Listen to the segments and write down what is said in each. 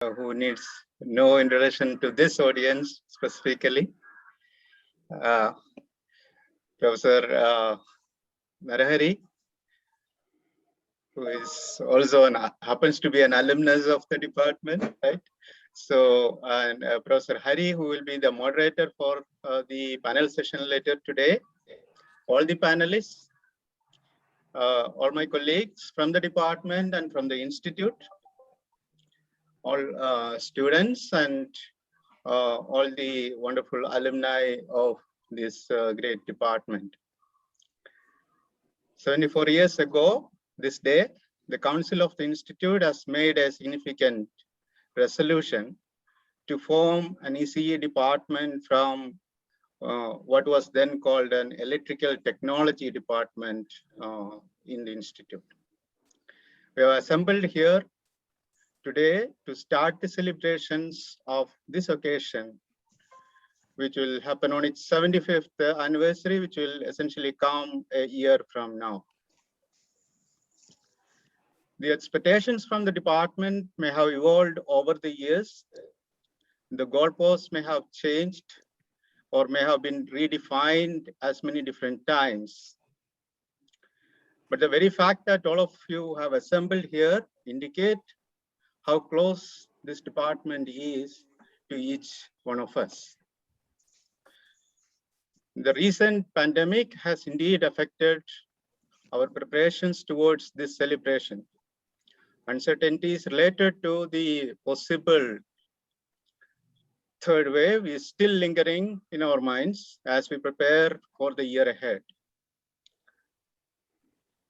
who needs no introduction to this audience specifically. Uh, Professor Narahari, who is also happens to be an alumnus of the department, right? So, and Professor Hari, who will be the moderator for the panel session later today. All the panelists, all my colleagues from the department and from the institute, all students and all the wonderful alumni of this great department. 74 years ago, this day, the Council of the Institute has made a significant resolution to form an ECE department from what was then called an electrical technology department in the Institute. We have assembled here today to start the celebrations of this occasion, which will happen on its 75th anniversary, which will essentially come a year from now. The expectations from the department may have evolved over the years. The goalposts may have changed or may have been redefined as many different times. But the very fact that all of you have assembled here indicate how close this department is to each one of us. The recent pandemic has indeed affected our preparations towards this celebration. Uncertainties related to the possible third wave is still lingering in our minds as we prepare for the year ahead.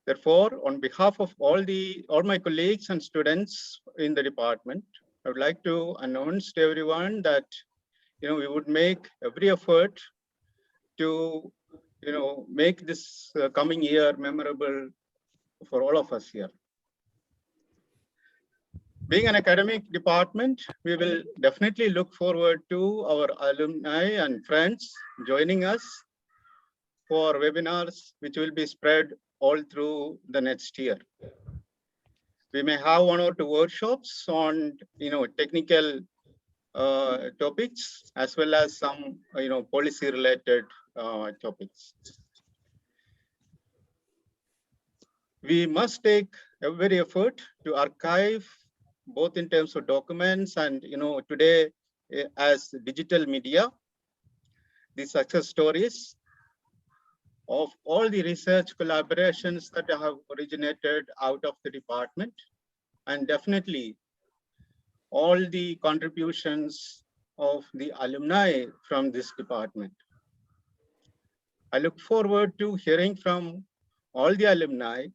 Therefore, on behalf of all my colleagues and students in the department, I would like to announce to everyone that we would make every effort to make this coming year memorable for all of us here. Being an academic department, we will definitely look forward to our alumni and friends joining us for webinars, which will be spread all through the next year. We may have one or two workshops on technical topics, as well as some policy related topics. We must take every effort to archive, both in terms of documents and today as digital media, the success stories of all the research collaborations that have originated out of the department, and definitely all the contributions of the alumni from this department. I look forward to hearing from all the alumni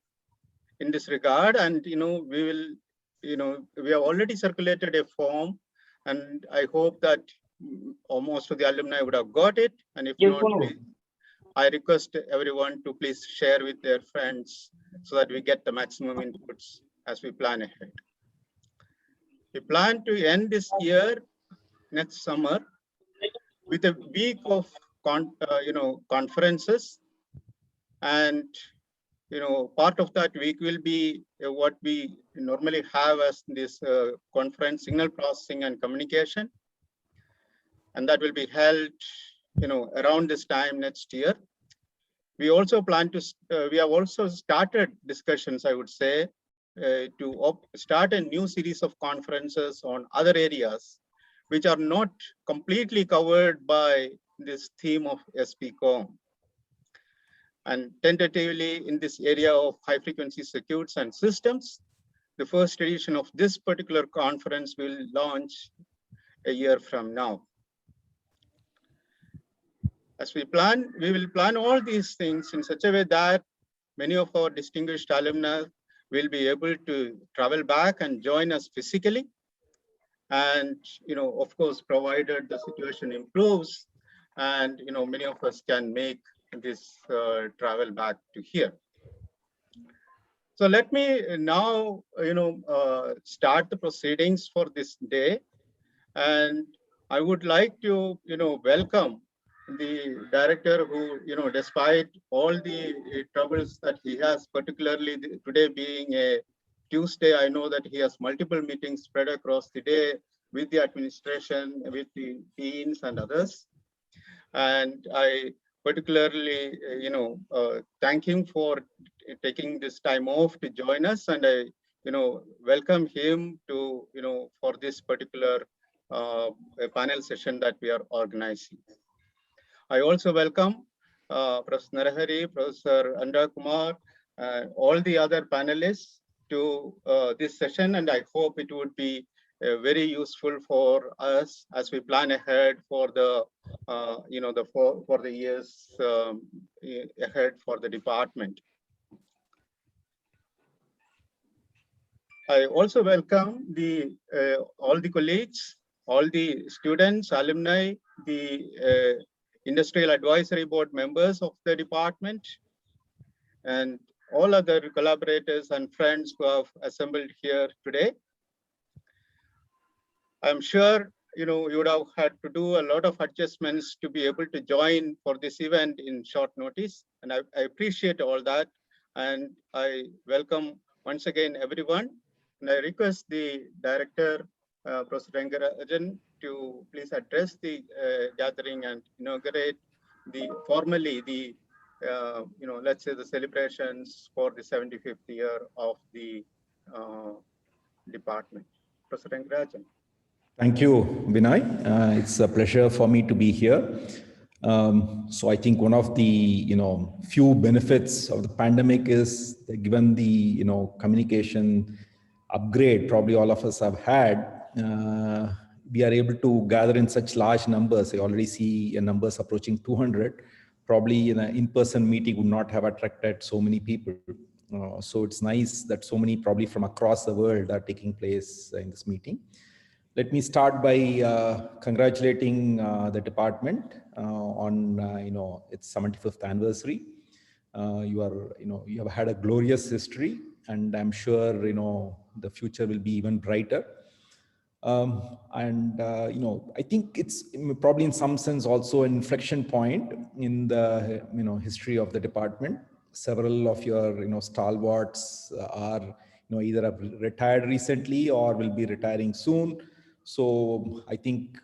in this regard, and we will, we have already circulated a form, and I hope that most of the alumni would have got it, and if not, I request everyone to please share with their friends so that we get the maximum inputs as we plan ahead. We plan to end this year next summer with a week of conferences, and part of that week will be what we normally have as this conference, signal processing and communication, and that will be held around this time next year. We also plan to, we have also started discussions, I would say, to start a new series of conferences on other areas, which are not completely covered by this theme of SPCOM. And tentatively in this area of high frequency circuits and systems, the first edition of this particular conference will launch a year from now. As we plan, we will plan all these things in such a way that many of our distinguished alumni will be able to travel back and join us physically. And, of course, provided the situation improves and, many of us can make this travel back to here. So let me now, start the proceedings for this day. And I would like to, welcome the director who, despite all the troubles that he has, particularly today being a Tuesday, I know that he has multiple meetings spread across the day with the administration, with the deans and others. And I particularly, thank him for taking this time off to join us. And I, welcome him to, for this particular panel session that we are organizing. I also welcome Professor Narahari, Professor Anda Kumar, all the other panelists to this session, and I hope it would be very useful for us as we plan ahead for the, for the years ahead for the department. I also welcome the all the colleagues, all the students, alumni, the Industrial Advisory Board members of the department, and all other collaborators and friends who have assembled here today. I'm sure you would have had to do a lot of adjustments to be able to join for this event in short notice, and I appreciate all that. And I welcome once again everyone, and I request the director, Professor Rangarajan, to please address the gathering and inaugurate formally the let's say the celebrations for the 75th year of the department. Professor Rangarajan. Thank you, Vinay. It's a pleasure for me to be here. So I think one of the few benefits of the pandemic is that given the communication upgrade probably all of us have had, we are able to gather in such large numbers. I already see numbers approaching 200. Probably an in-person meeting would not have attracted so many people. So it's nice that so many probably from across the world are taking place in this meeting. Let me start by congratulating the department on its 75th anniversary. You have had a glorious history, and I'm sure the future will be even brighter. I think it's probably in some sense also an inflection point in the history of the department. Several of your stalwarts are either have retired recently or will be retiring soon. So I think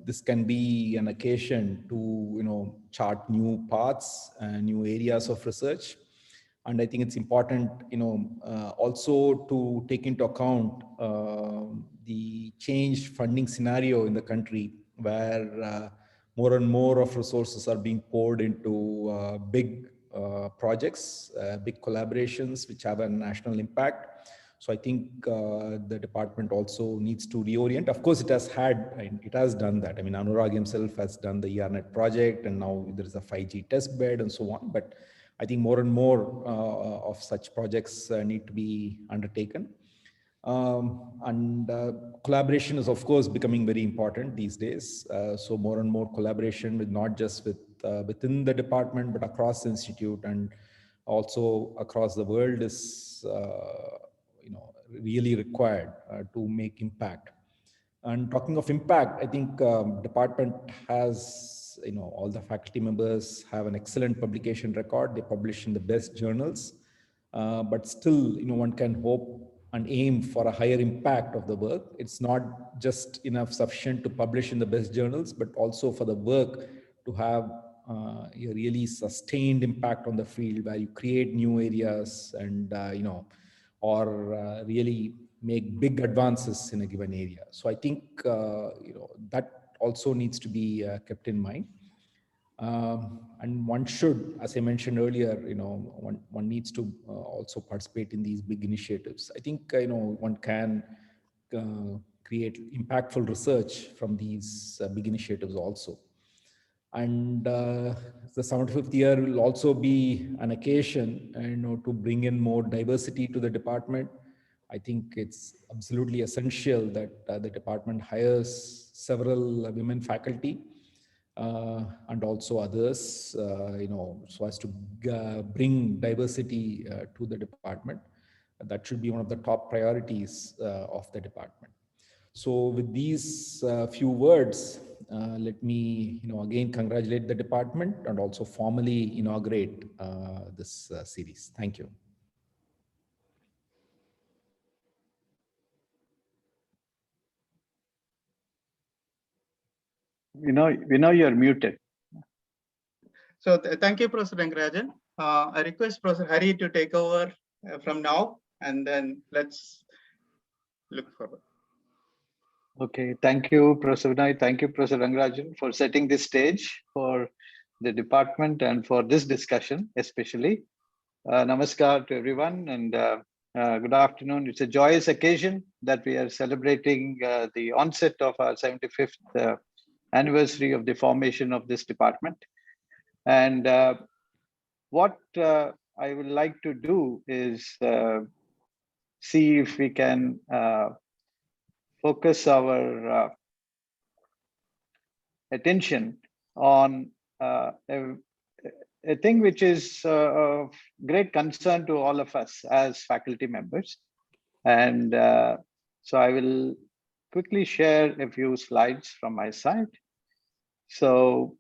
this can be an occasion to chart new paths and new areas of research. And I think it's important, also to take into account the changed funding scenario in the country, where more and more of resources are being poured into big projects, big collaborations, which have a national impact. So I think the department also needs to reorient. Of course, it has done that. I mean, Anurag himself has done the ERNet project, and now there is a 5G test bed and so on. But I think more and more of such projects need to be undertaken. Collaboration is, of course, becoming very important these days. So more and more collaboration with not just within the department, but across the institute and also across the world is really required to make impact. And talking of impact, I think department has, all the faculty members have an excellent publication record. They publish in the best journals, but still, one can hope and aim for a higher impact of the work. It's not just enough sufficient to publish in the best journals, but also for the work to have a really sustained impact on the field, where you create new areas and, or really make big advances in a given area. So I think that also needs to be kept in mind. And one should, as I mentioned earlier, one needs to also participate in these big initiatives. I think one can create impactful research from these big initiatives also. And the 75th year will also be an occasion, to bring in more diversity to the department. I think it's absolutely essential that the department hires several women faculty and also others, so as to bring diversity to the department. That should be one of the top priorities of the department. So with these few words, let me, again congratulate the department and also formally inaugurate this series. Thank you. We know you're muted. So thank you, Professor Rangarajan. I request Professor Hari to take over from now, and then let's look forward. Okay, thank you, Professor Vinay. Thank you, Professor Rangarajan, for setting this stage for the department and for this discussion, especially. Namaskar to everyone, and good afternoon. It's a joyous occasion that we are celebrating the onset of our 75th anniversary of the formation of this department. And what I would like to do is see if we can focus our attention on a thing which is of great concern to all of us as faculty members. And so I will quickly share a few slides from my side. So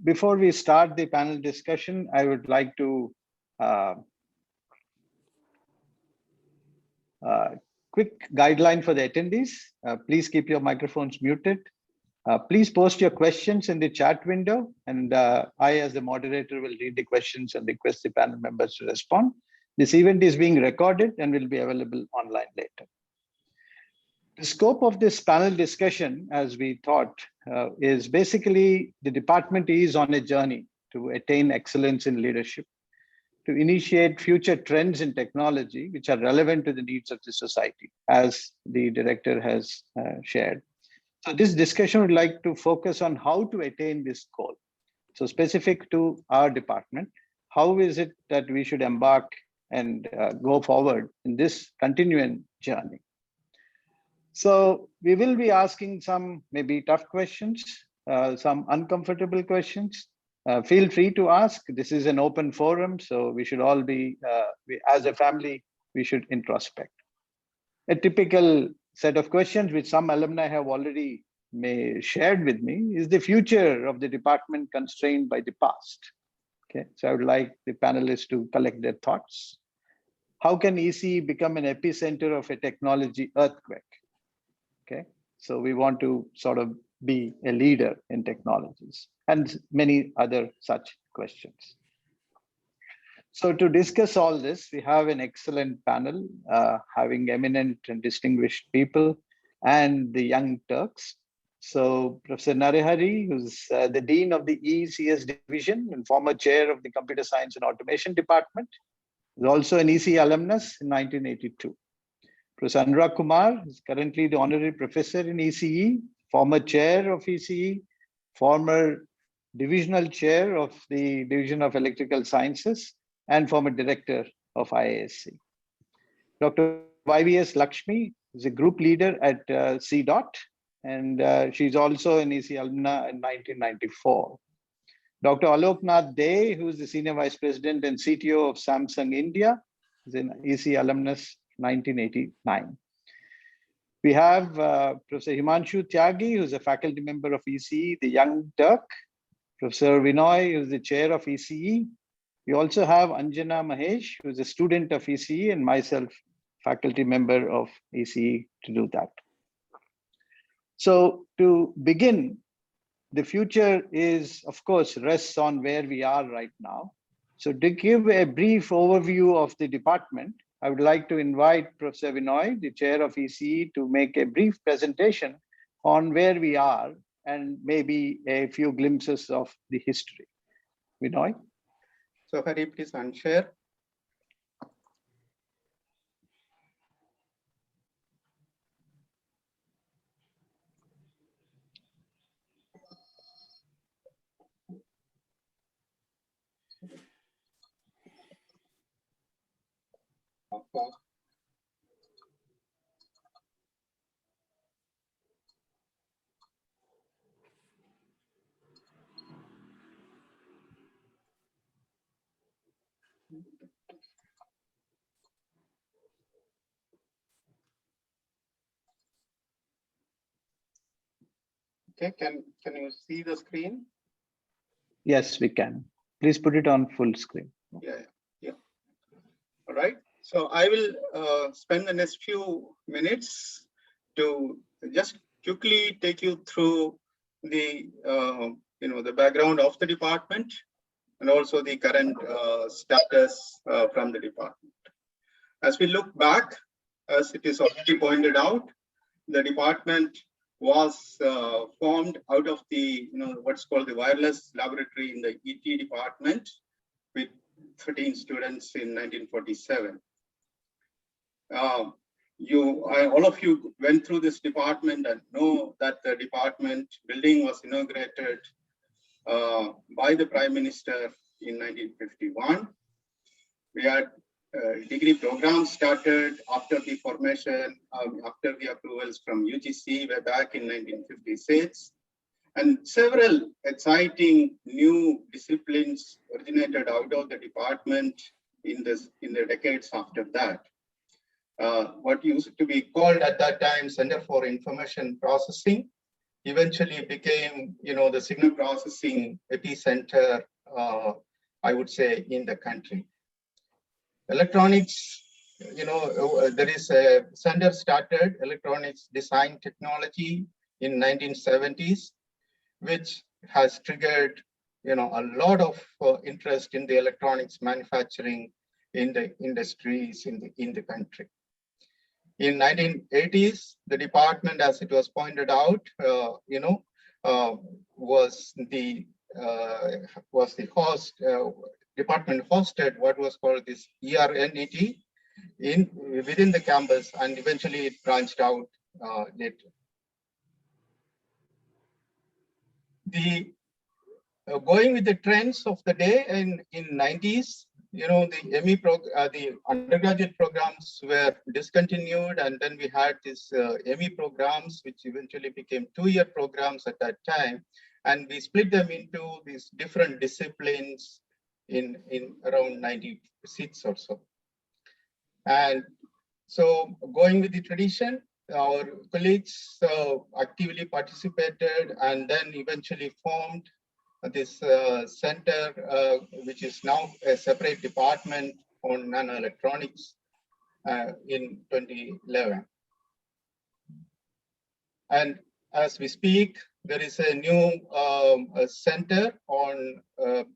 before we start the panel discussion, I would like to quick guideline for the attendees. Please keep your microphones muted. Please post your questions in the chat window, and I, as the moderator, will read the questions and request the panel members to respond. This event is being recorded and will be available online later. The scope of this panel discussion, as we thought, is basically the department is on a journey to attain excellence in leadership, to initiate future trends in technology which are relevant to the needs of the society, as the director has shared. So this discussion would like to focus on how to attain this goal. So specific to our department, how is it that we should embark and go forward in this continuing journey? So we will be asking some maybe tough questions, some uncomfortable questions. Feel free to ask. This is an open forum, so we should all be, as a family, we should introspect. A typical set of questions which some alumni have already shared with me is the future of the department constrained by the past. Okay, so I would like the panelists to collect their thoughts. How can ECE become an epicenter of a technology earthquake? Okay, so we want to sort of be a leader in technologies and many other such questions. So to discuss all this, we have an excellent panel having eminent and distinguished people and the young Turks. So Professor Narehari, who's the Dean of the ECS division and former chair of the Computer Science and Automation Department, is also an ECE alumnus in 1982. Professor Anurag Kumar is currently the honorary professor in ECE, former chair of ECE, former divisional chair of the Division of Electrical Sciences, and former director of IASC. Dr. YVS Lakshmi is a group leader at CDOT, and she's also an ECE alumna in 1994. Dr. Alok Nath Dey, who is the senior vice president and CTO of Samsung India, is an ECE alumnus 1989. We have Professor Himanshu Tyagi, who is a faculty member of ECE, the Young Turk. Professor Vinoy, who is the chair of ECE. We also have Anjana Mahesh, who is a student of ECE, and myself, faculty member of ECE, to do that. So to begin, the future is, of course, rests on where we are right now. So to give a brief overview of the department, I would like to invite Professor Vinoy, the chair of ECE, to make a brief presentation on where we are and maybe a few glimpses of the history. Vinoy? So Hari, please unshare. Okay. Okay, can you see the screen? Yes, we can. Please put it on full screen. Yeah. All right. So I will spend the next few minutes to just quickly take you through the the background of the department and also the current status from the department. As we look back, as it is already pointed out, the department was formed out of the what's called the wireless laboratory in the ET department with 13 students in 1947. All of you went through this department and know that the department building was inaugurated by the Prime Minister in 1951. We had degree programs started after the formation, after the approvals from UGC way back in 1956. And several exciting new disciplines originated out of the department in the decades after that. What used to be called at that time Center for Information Processing eventually became, the signal processing epicenter, I would say, in the country. Electronics, there is a center started, Electronics Design Technology, in 1970s, which has triggered, a lot of interest in the electronics manufacturing in the industries in the country. In 1980s, the department, as it was pointed out, was the host. Department hosted what was called this ERNET within the campus, and eventually it branched out later. The going with the trends of the day in 90s, the the undergraduate programs were discontinued, and then we had this ME programs, which eventually became 2-year programs at that time, and we split them into these different disciplines in around 90 seats or so. And so, going with the tradition, our colleagues actively participated and then eventually formed this center, which is now a separate department on nanoelectronics in 2011. And as we speak, there is a new center on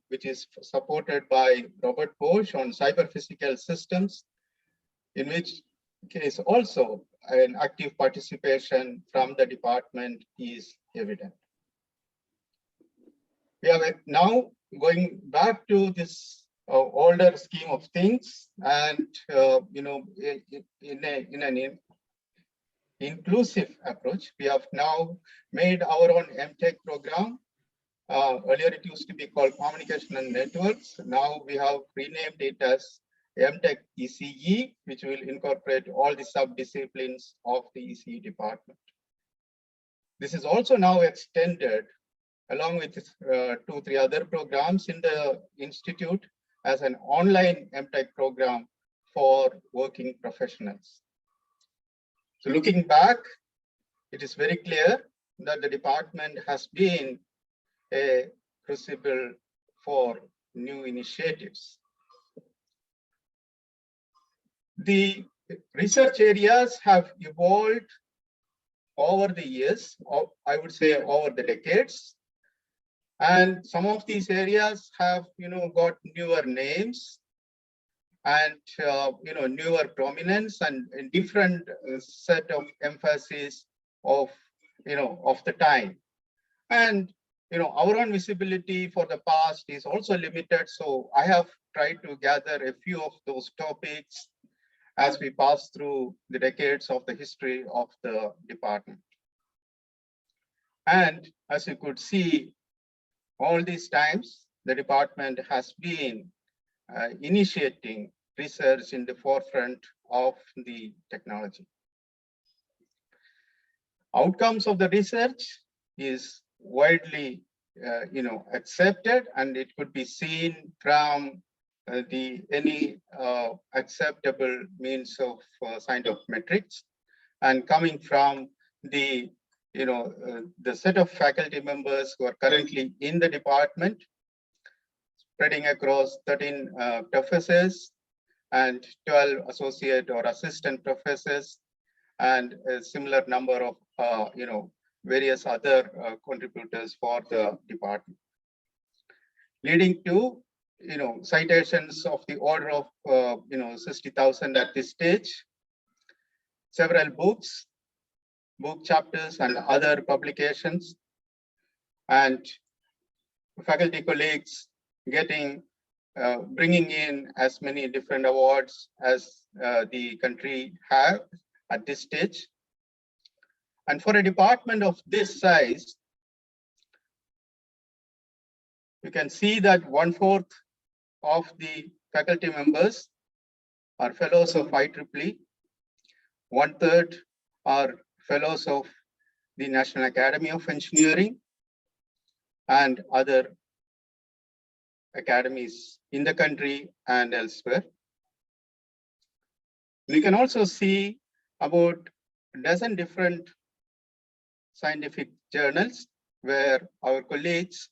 which is supported by Robert Bosch on cyber physical systems, in which case also an active participation from the department is evident. We are now going back to this older scheme of things, and in an inclusive approach, we have now made our own MTech program. Earlier, it used to be called Communication and Networks. Now we have renamed it as MTech ECE, which will incorporate all the sub-disciplines of the ECE department. This is also now extended along with 2-3 other programs in the institute as an online MTech program for working professionals. So looking back, it is very clear that the department has been a crucible for new initiatives. The research areas have evolved over the years, or I would say over the decades. And some of these areas have, got newer names and, newer prominence and a different set of emphasis of, of the time. And, our own visibility for the past is also limited. So I have tried to gather a few of those topics as we pass through the decades of the history of the department. And as you could see, all these times, the department has been initiating research in the forefront of the technology. Outcomes of the research is widely, accepted, and it could be seen from any acceptable means of scientific metrics, and coming from the the set of faculty members who are currently in the department, spreading across 13 professors and 12 associate or assistant professors, and a similar number of various other contributors for the department, leading to citations of the order of 60,000 at this stage, several books, book chapters, and other publications, and faculty colleagues bringing in as many different awards as the country have at this stage. And for a department of this size, you can see that 1/4 of the faculty members are fellows of IEEE, 1/3 are fellows of the National Academy of Engineering and other academies in the country and elsewhere. We can also see about a dozen different scientific journals where our colleagues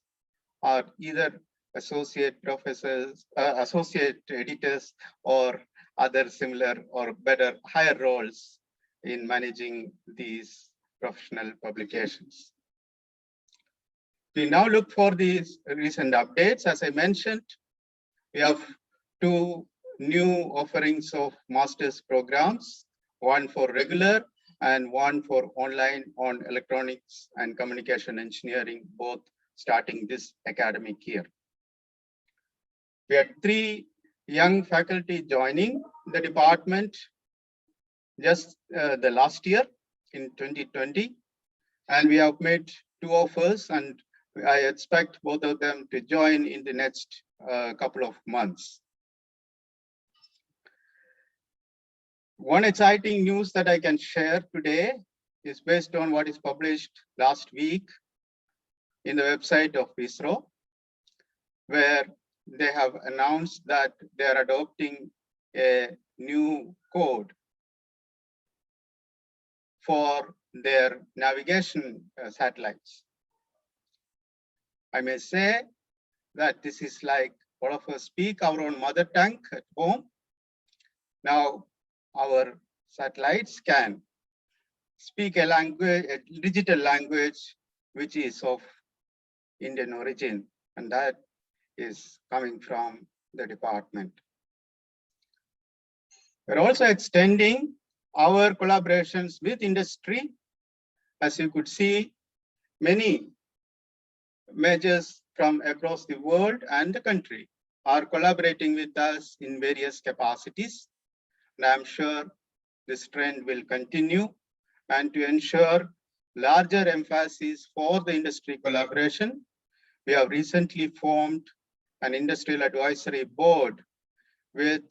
are either associate professors, associate editors, or other similar or better, higher roles in managing these professional publications. We now look for these recent updates. As I mentioned, we have 2 new offerings of master's programs, one for regular and one for online on electronics and communication engineering, both starting this academic year. We had 3 young faculty joining the department just the last year in 2020, and we have made 2 offers, and I expect both of them to join in the next couple of months. One exciting news that I can share today is based on what is published last week in the website of ISRO, where they have announced that they are adopting a new code for their navigation satellites. I may say that this is like all of us speak our own mother tongue at home. Now, our satellites can speak a language, a digital language, which is of Indian origin, and that is coming from the department. We're also extending our collaborations with industry. As you could see, many majors from across the world and the country are collaborating with us in various capacities. And I'm sure this trend will continue. And to ensure larger emphasis for the industry collaboration, we have recently formed an industrial advisory board with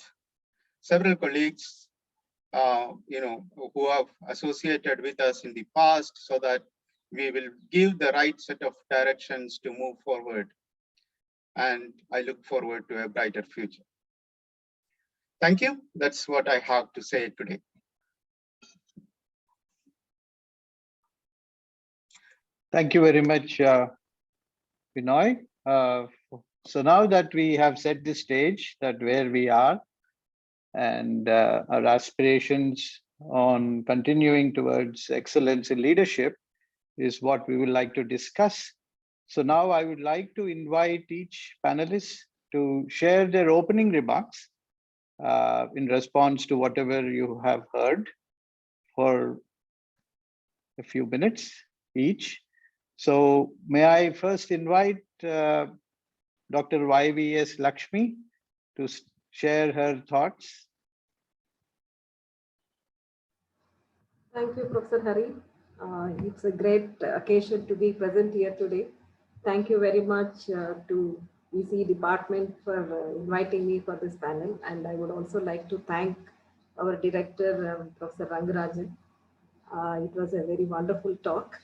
several colleagues who have associated with us in the past, so that we will give the right set of directions to move forward. And I look forward to a brighter future. Thank you. That's what I have to say today. Thank you very much, Binoy. So now that we have set the stage that where we are and our aspirations on continuing towards excellence in leadership is what we would like to discuss. So now I would like to invite each panelist to share their opening remarks in response to whatever you have heard for a few minutes each. So may I first invite Dr. YVS Lakshmi to share her thoughts. Thank you, Professor Hari. It's a great occasion to be present here today. Thank you very much to ECE department for inviting me for this panel. And I would also like to thank our director, Professor Rangarajan. It was a very wonderful talk.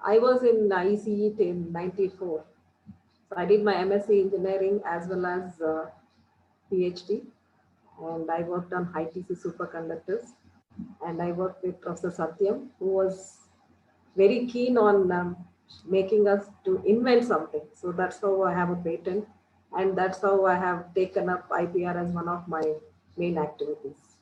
I was in ECE in '94. So I did my MSc engineering as well as PhD. And I worked on high TC superconductors. And I worked with Professor Satyam, who was very keen on making us to invent something. So that's how I have a patent. And that's how I have taken up IPR as one of my main activities.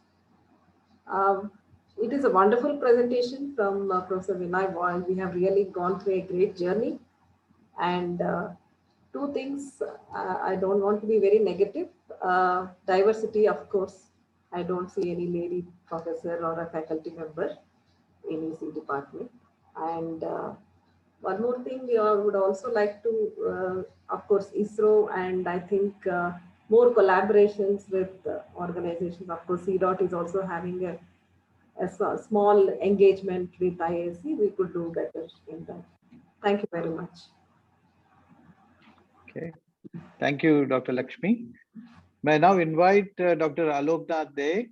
It is a wonderful presentation from Professor Vinay Boyle. We have really gone through a great journey. And two things, I don't want to be very negative. Diversity, of course. I don't see any lady professor or a faculty member in EC department. And one more thing, we would also like to, of course, ISRO, and I think more collaborations with organizations. Of course, CDOT is also having a small engagement with IAC. We could do better in that. Thank you very much. Okay. Thank you, Dr. Lakshmi. May I now invite Dr. Aloknath De,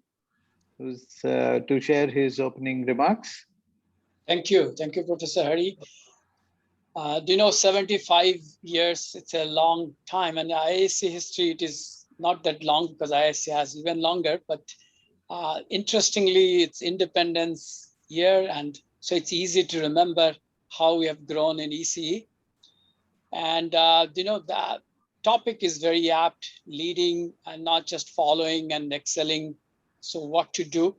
who's to share his opening remarks. Thank you, Professor Hari. Do you know, 75 years, it's a long time, and IAC history, it is not that long because IAC has even longer, but interestingly, it's independence year, and so it's easy to remember how we have grown in ECE. And you know, the topic is very apt, leading and not just following and excelling. So what to do?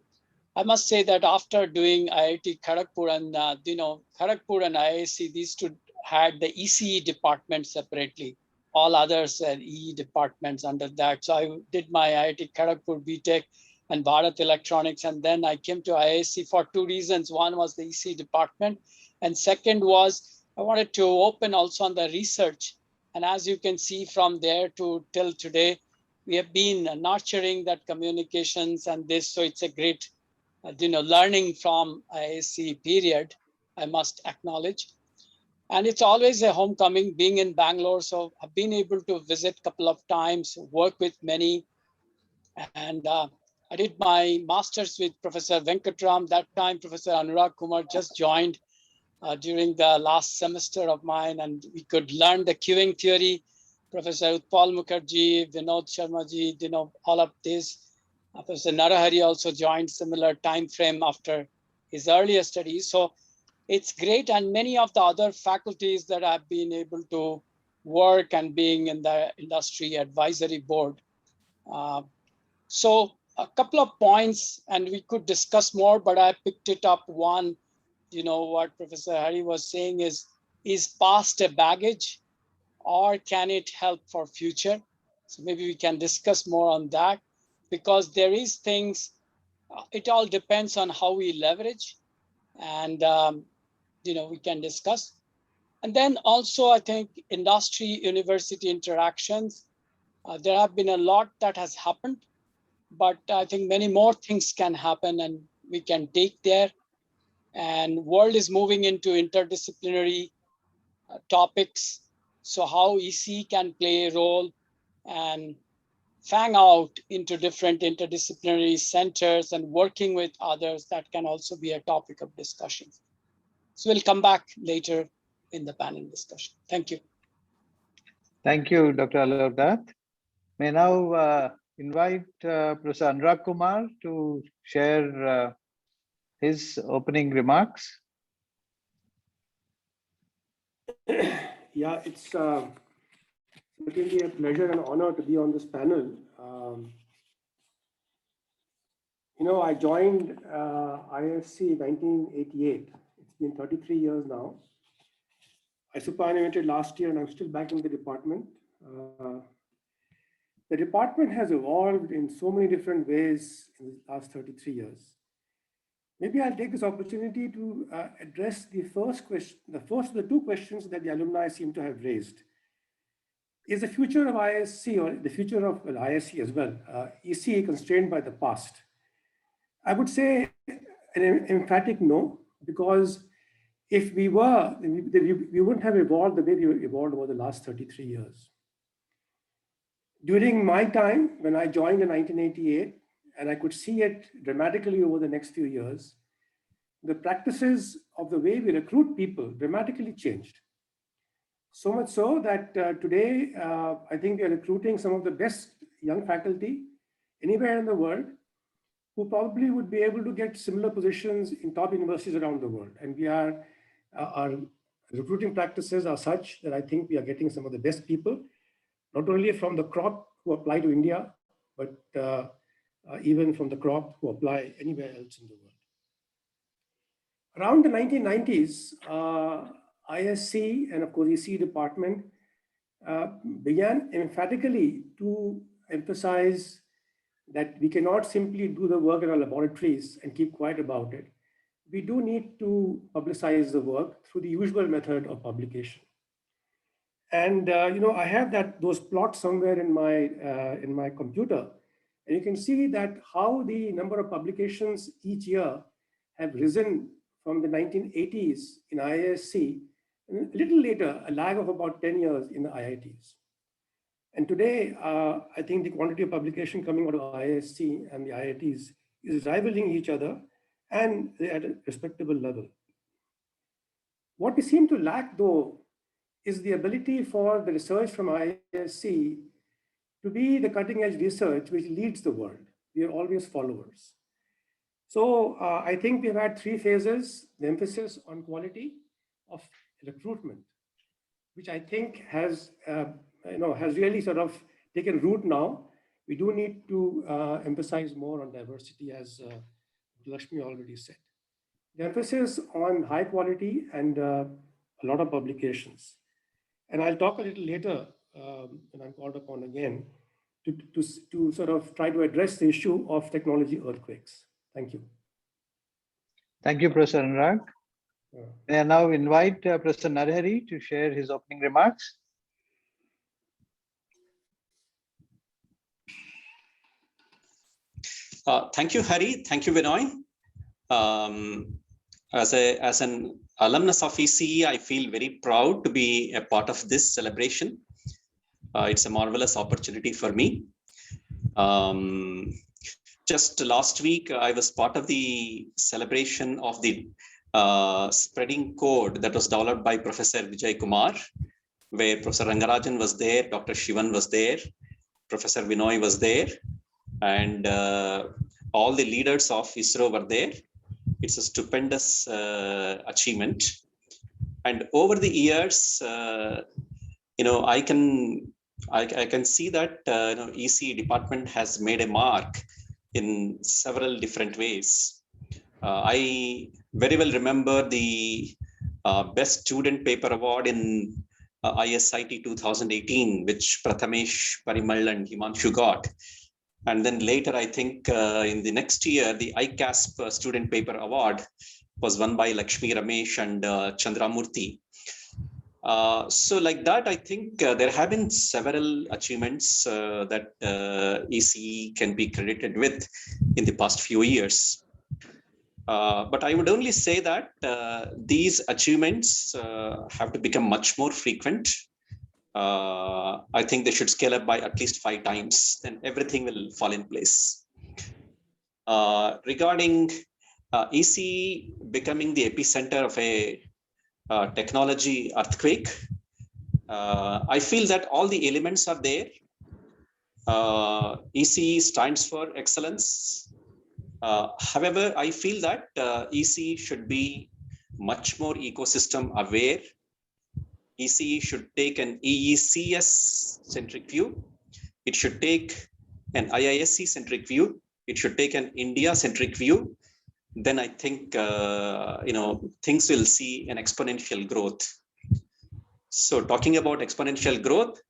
I must say that after doing IIT Kharagpur and you know, Kharagpur and IIC, these two had the ECE department separately. All others had EE departments under that. So I did my IIT Kharagpur BTech and Bharat Electronics, and then I came to IIC for two reasons. One was the ECE department, and second was I wanted to open also on the research. And as you can see from there to till today, we have been nurturing that communications and this. So it's a great you know, learning from IAC period, I must acknowledge. And it's always a homecoming being in Bangalore. So I've been able to visit a couple of times, work with many. And I did my master's with Professor Venkatram. That time, Professor Anurag Kumar just joined during the last semester of mine, and we could learn the queuing theory. Professor Utpal Mukherjee, Vinod Sharmaji, you know, all of this. Professor Narahari also joined similar time frame after his earlier studies. So it's great, and many of the other faculties that I've been able to work and being in the industry advisory board. So a couple of points, and we could discuss more, but I picked it up one. You know, what Professor Hari was saying is past a baggage, or can it help for future? So maybe we can discuss more on that, because there is things, it all depends on how we leverage, and you know, we can discuss. And then also, I think industry university interactions, there have been a lot that has happened, but I think many more things can happen and we can take there. And world is moving into interdisciplinary topics. So how EC can play a role and fang out into different interdisciplinary centers and working with others, that can also be a topic of discussion. So we'll come back later in the panel discussion. Thank you. Thank you, Dr. Aloknath. May now invite Professor Anurag Kumar to share his opening remarks. Yeah, it's certainly a pleasure and honor to be on this panel. You know, I joined IFC in 1988. It's been 33 years now. I superannuated last year and I'm still back in the department. The department has evolved in so many different ways in the last 33 years. Maybe I'll take this opportunity to address the first question, the first of the two questions that the alumni seem to have raised. Is the future of ISC, or the future of ISC as well, ECE constrained by the past? I would say an emphatic no, because if we were, we wouldn't have evolved the way we evolved over the last 33 years. During my time, when I joined in 1988, and I could see it dramatically over the next few years, the practices of the way we recruit people dramatically changed. So much so that today, I think we are recruiting some of the best young faculty anywhere in the world, who probably would be able to get similar positions in top universities around the world. And we are, our recruiting practices are such that I think we are getting some of the best people, not only from the crop who apply to India, but even from the crop who apply anywhere else in the world. Around the 1990s, ISC and of course ECE department began emphatically to emphasize that we cannot simply do the work in our laboratories and keep quiet about it. We do need to publicize the work through the usual method of publication. And I have those plots somewhere in my computer, and you can see that how the number of publications each year have risen from the 1980s in IISc, and a little later, a lag of about 10 years in the IITs. And today, I think the quantity of publication coming out of IISc and the IITs is rivaling each other, and they're at a respectable level. What we seem to lack, though, is the ability for the research from IISc to be the cutting edge research which leads the world. We are always followers. So I think we've had three phases: the emphasis on quality of recruitment, which I think has really sort of taken root now. We do need to emphasize more on diversity, as Lakshmi already said. The emphasis on high quality and a lot of publications. And I'll talk a little later when I'm called upon again to sort of try to address the issue of technology earthquakes. Thank you. Thank you, Professor Anurag. May I now invite Professor Narahari to share his opening remarks. Thank you, Hari. Thank you, Binoy. As an alumnus of ECE, I feel very proud to be a part of this celebration. It's a marvelous opportunity for me. Just last week, I was part of the celebration of the spreading code that was developed by Professor Vijay Kumar, where Professor Rangarajan was there, Dr. Shivan was there, Professor Binoy was there, and all the leaders of ISRO were there. It's a stupendous achievement. And over the years, I can see that ECE department has made a mark in several different ways. I very well remember the Best Student Paper Award in ISIT 2018, which Prathamesh, Parimal and Himanshu got. And then later, I think in the next year, the ICASP Student Paper Award was won by Lakshmi Ramesh and Chandramurthy. So like that, I think there have been several achievements that ECE can be credited with in the past few years. But I would only say that these achievements have to become much more frequent. I think they should scale up by at least 5 times, then everything will fall in place. Regarding ECE becoming the epicenter of a technology earthquake, I feel that all the elements are there. ECE stands for excellence. However, I feel that ECE should be much more ecosystem aware. ECE should take an EECS centric view. It should take an IISc centric view. It should take an India centric view. Then I think things will see an exponential growth. So talking about exponential growth,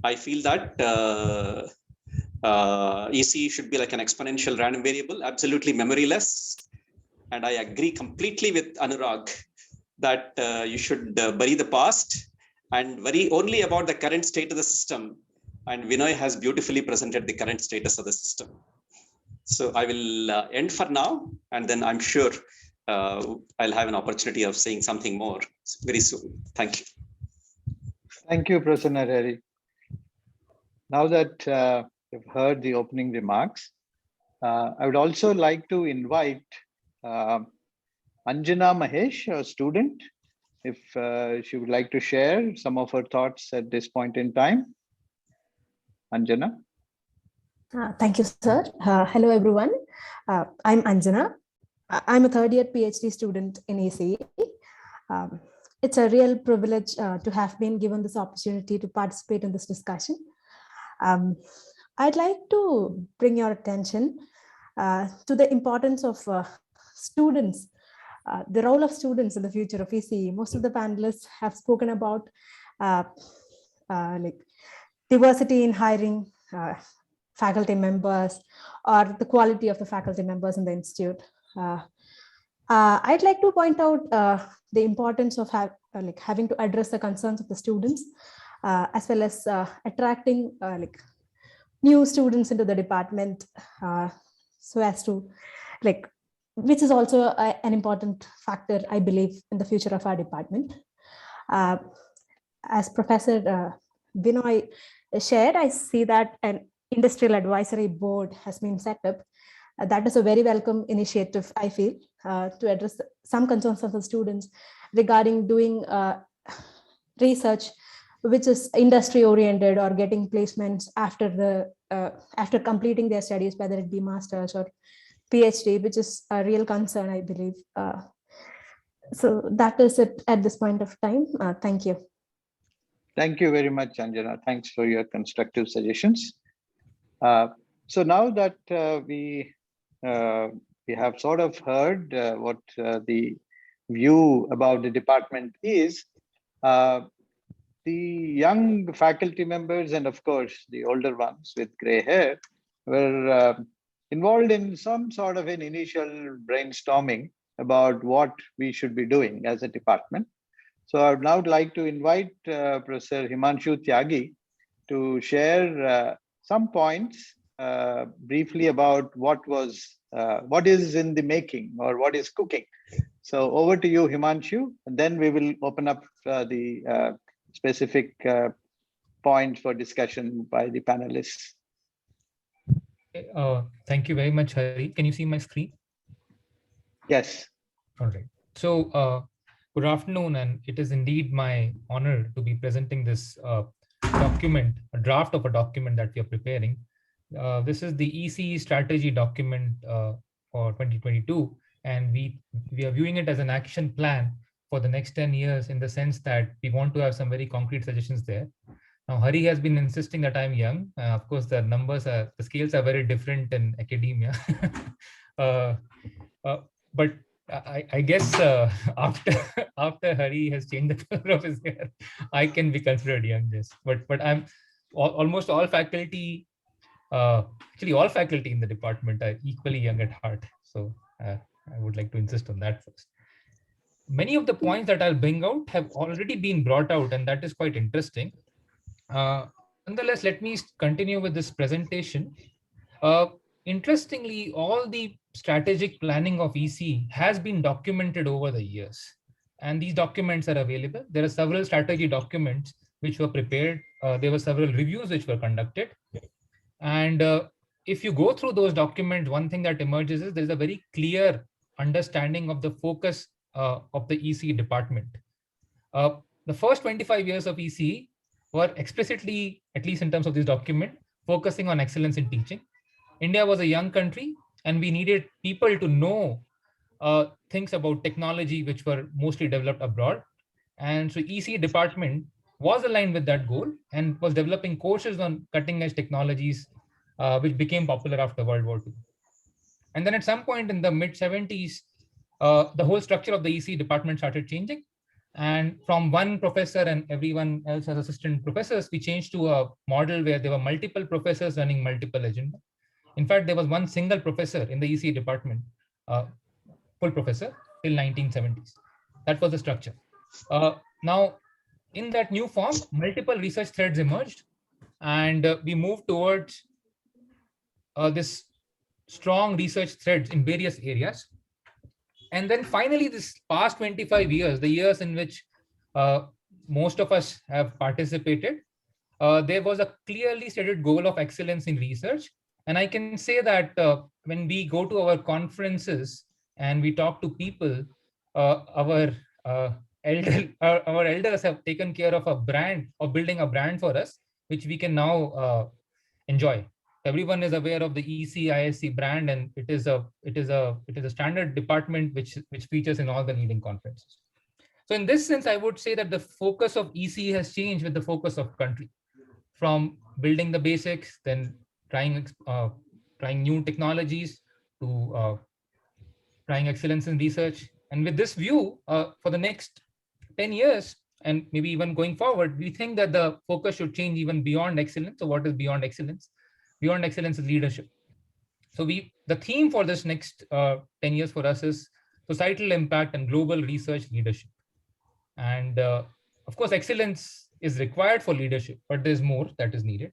I feel that ECE should be like an exponential random variable, absolutely memoryless. And I agree completely with Anurag that you should bury the past and worry only about the current state of the system. And Vinoy has beautifully presented the current status of the system. So I will end for now, and then I'm sure I'll have an opportunity of saying something more very soon. Thank you. Thank you, Professor Narahari. Now that you've heard the opening remarks, I would also like to invite Anjana Mahesh, a student, if she would like to share some of her thoughts at this point in time. Anjana. Thank you, sir. Hello, everyone. I'm Anjana. I'm a third year PhD student in ECE. It's a real privilege to have been given this opportunity to participate in this discussion. I'd like to bring your attention to the importance of students the role of students in the future of ECE. Most of the panelists have spoken about like diversity in hiring faculty members or the quality of the faculty members in the institute. I'd like to point out the importance of having to address the concerns of the students, as well as attracting like new students into the department, so as to which is also an important factor, I believe, in the future of our department. As Professor Binoy shared, I see that an industrial advisory board has been set up. That is a very welcome initiative, I feel, to address some concerns of the students regarding doing research which is industry oriented or getting placements after after completing their studies, whether it be masters or PhD, which is a real concern, I believe. So that is it at this point of time. Thank you. Thank you very much, Anjana. Thanks for your constructive suggestions. So now that we have sort of heard what the view about the department is, the young faculty members and of course the older ones with gray hair were involved in some sort of an initial brainstorming about what we should be doing as a department. So I would now like to invite Professor Himanshu Tyagi to share some points briefly about what is in the making or what is cooking. So over to you, Himanshu, and then we will open up the specific points for discussion by the panelists. Thank you very much, Hari. Can you see my screen? Yes. All right. So good afternoon, and it is indeed my honor to be presenting this document, a draft of a document that we are preparing. This is the ECE strategy document for 2022, and we are viewing it as an action plan for the next 10 years in the sense that we want to have some very concrete suggestions there. Now, Hari has been insisting that I'm young. Of course, the scales are very different in academia. But I guess after Hari has changed the color of his hair, I can be considered young. Yes, but I'm almost all faculty. Actually, all faculty in the department are equally young at heart. So I would like to insist on that first. Many of the points that I'll bring out have already been brought out, and that is quite interesting. Nonetheless, let me continue with this presentation. Interestingly, all the strategic planning of ECE has been documented over the years, and these documents are available. There are several strategy documents which were prepared. There were several reviews which were conducted. And if you go through those documents, one thing that emerges is there's a very clear understanding of the focus of the ECE department. The first 25 years of ECE were explicitly, at least in terms of this document, focusing on excellence in teaching. India was a young country, and we needed people to know things about technology which were mostly developed abroad. And so ECE department was aligned with that goal and was developing courses on cutting edge technologies, which became popular after World War II. And then at some point in the mid 70s, the whole structure of the ECE department started changing. And from one professor and everyone else as assistant professors, we changed to a model where there were multiple professors running multiple agendas. In fact, there was one single professor in the ECE department, full professor, till 1970s. That was the structure. Now, in that new form, multiple research threads emerged, and we moved towards this strong research threads in various areas. And then finally, this past 25 years, the years in which most of us have participated, there was a clearly stated goal of excellence in research. And I can say that when we go to our conferences and we talk to people, our elders have taken care of a brand, of building a brand for us, which we can now enjoy. Everyone is aware of the ECE brand, and it is a standard department which features in all the leading conferences. So in this sense, I would say that the focus of ECE has changed with the focus of country, from building the basics, then trying new technologies, to trying excellence in research, And with this view, for the next 10 years, and maybe even going forward, we think that the focus should change even beyond excellence. So what is beyond excellence? Beyond excellence is leadership. So the theme for this next 10 years for us is societal impact and global research leadership. And of course, excellence is required for leadership, but there's more that is needed.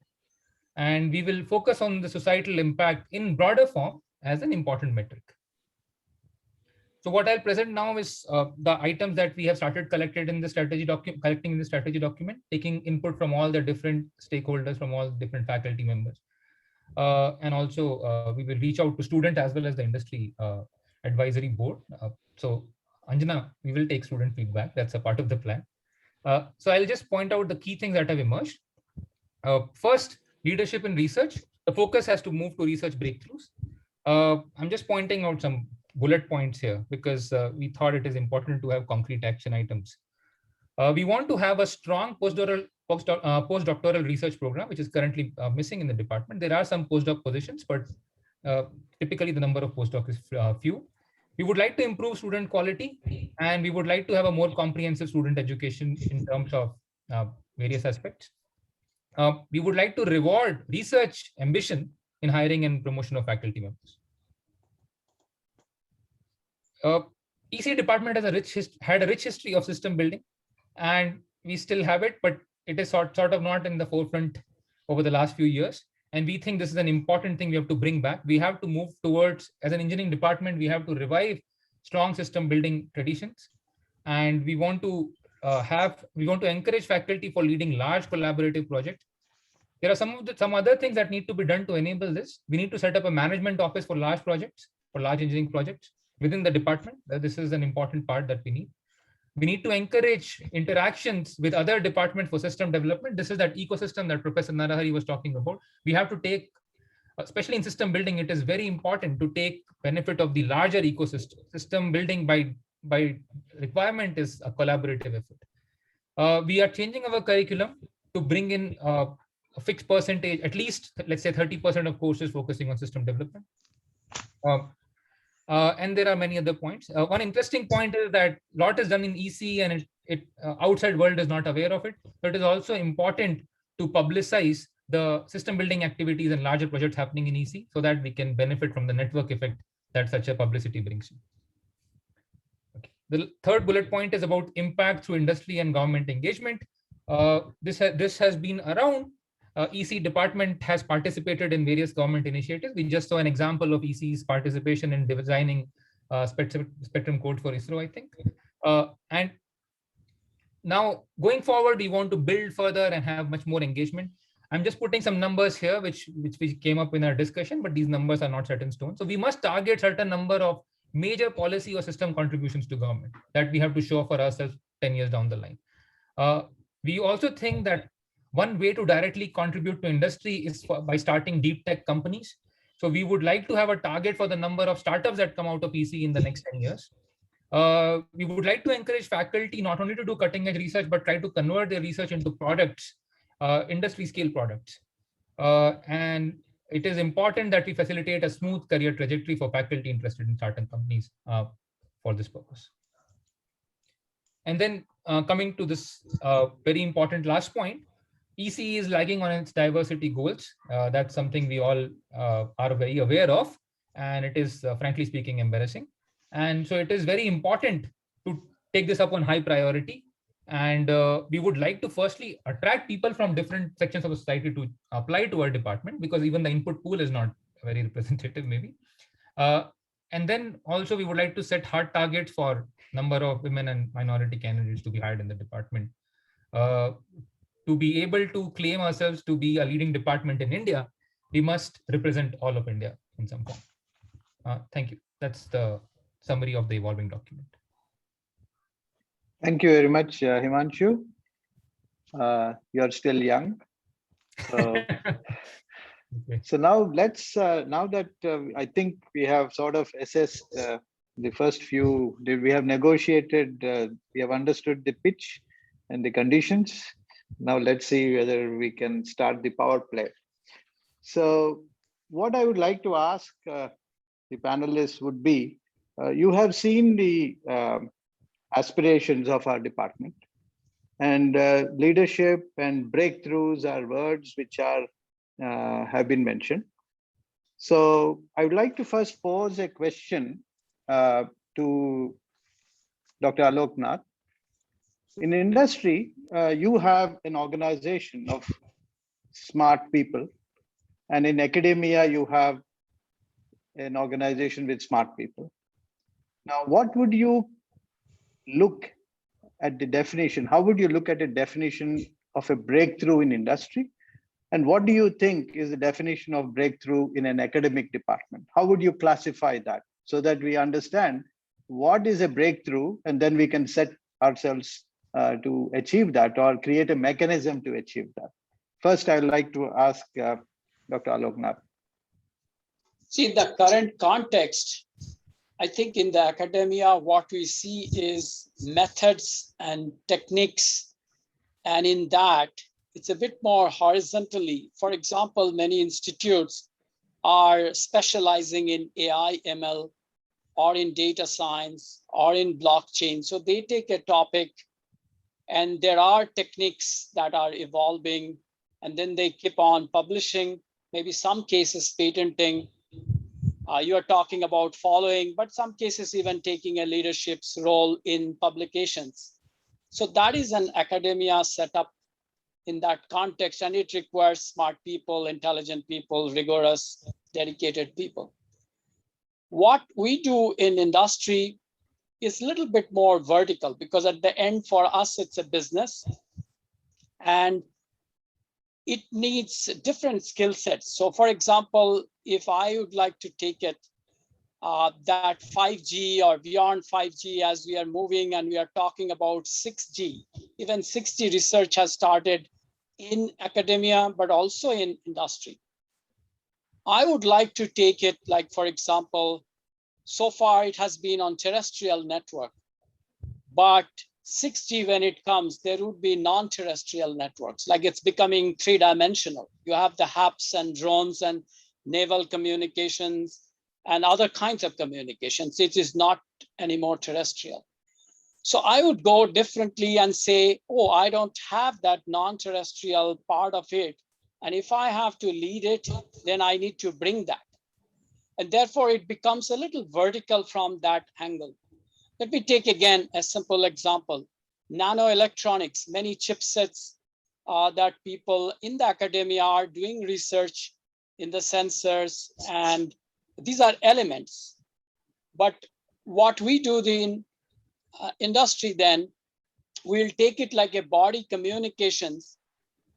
And we will focus on the societal impact in broader form as an important metric. So what I'll present now is the items that we have started collecting in the strategy document, taking input from all the different stakeholders, from all different faculty members. And also we will reach out to student as well as the industry advisory board. So Anjana, we will take student feedback. That's a part of the plan. So I'll just point out the key things that have emerged. First, leadership in research. The focus has to move to research breakthroughs. I'm just pointing out some bullet points here because we thought it is important to have concrete action items. We want to have a strong postdoctoral research program, which is currently missing in the department. There are some postdoc positions, but typically the number of postdocs is few. We would like to improve student quality, and we would like to have a more comprehensive student education in terms of various aspects. We would like to reward research ambition in hiring and promotion of faculty members. ECE department has had a rich history of system building, and we still have it, but it is sort of not in the forefront over the last few years. And we think this is an important thing we have to bring back. We have to move towards, as an engineering department, we have to revive strong system building traditions. And we want to encourage faculty for leading large collaborative projects. There are some other things that need to be done to enable this. We need to set up a management office for large projects, for large engineering projects within the department. This is an important part that we need. We need to encourage interactions with other departments for system development. This is that ecosystem that Professor Narahari was talking about. We have to take, especially in system building, it is very important to take benefit of the larger ecosystem. System building by requirement is a collaborative effort. We are changing our curriculum to bring in a fixed percentage, at least, let's say 30% of courses focusing on system development. And there are many other points. One interesting point is that a lot is done in ECE and outside world is not aware of it. So it is also important to publicize the system building activities and larger projects happening in ECE so that we can benefit from the network effect that such a publicity brings you. Okay. The third bullet point is about impact through industry and government engagement. This has been around. ECE department has participated in various government initiatives. We just saw an example of ECE's participation in designing spectrum code for ISRO, I think. And now going forward, we want to build further and have much more engagement. I'm just putting some numbers here, which we came up in our discussion, but these numbers are not set in stone. So we must target certain number of major policy or system contributions to government that we have to show for ourselves 10 years down the line. We also think that one way to directly contribute to industry is by starting deep tech companies. So we would like to have a target for the number of startups that come out of ECE in the next 10 years. We would like to encourage faculty not only to do cutting edge research, but try to convert their research into products, industry scale products. And it is important that we facilitate a smooth career trajectory for faculty interested in startup companies for this purpose. And then coming to this very important last point, ECE is lagging on its diversity goals. That's something we all are very aware of, and it is frankly speaking embarrassing. And so it is very important to take this up on high priority. And we would like to firstly attract people from different sections of the society to apply to our department, because even the input pool is not very representative maybe. And then also we would like to set hard targets for number of women and minority candidates to be hired in the department. To be able to claim ourselves to be a leading department in India, we must represent all of India in some form. Thank you. That's the summary of the evolving document. Thank you very much, Himanshu. You're still young. So, okay. So now let's, now that I think we have sort of assessed the first few, we have negotiated, we have understood the pitch and the conditions. Now let's see whether we can start the power play. So what I would like to ask the panelists would be, You have seen the aspirations of our department, and leadership and breakthroughs are words which are have been mentioned. So I would like to first pose a question to Dr. Alok Nath. In industry, you have an organization of smart people, and in academia, you have an organization with smart people. Now, what would you look at the definition? How would you look at a definition of a breakthrough in industry? And what do you think is the definition of breakthrough in an academic department? How would you classify that so that we understand what is a breakthrough, and then we can set ourselves to achieve that or create a mechanism to achieve that? First, I'd like to ask Dr. Alok Nath. See, in the current context, I think in the academia, what we see is methods and techniques. And in that, it's a bit more horizontally. For example, many institutes are specializing in AI, ML, or in data science, or in blockchain. So they take a topic, and there are techniques that are evolving, and then they keep on publishing, maybe some cases patenting. You are talking about following, but some cases even taking a leadership's role in publications. So that is an academia setup in that context, and it requires smart people, intelligent people, rigorous, dedicated people. What we do in industry is a little bit more vertical, because at the end for us, it's a business, and it needs different skill sets. So for example, if I would like to take it that 5G or beyond 5G, as we are moving and we are talking about 6G, even 6G research has started in academia, but also in industry. I would like to take it like, for example, so far it has been on terrestrial network, but 6G, when it comes, there would be non-terrestrial networks, like it's becoming three-dimensional. You have the HAPS and drones and naval communications and other kinds of communications. It is not anymore terrestrial. So I would go differently and say, oh, I don't have that non-terrestrial part of it. And if I have to lead it, then I need to bring that. And therefore it becomes a little vertical from that angle. Let me take again a simple example. Nanoelectronics, many chipsets that people in the academia are doing research in the sensors, and these are elements. But what we do in industry, then we'll take it like a body communications,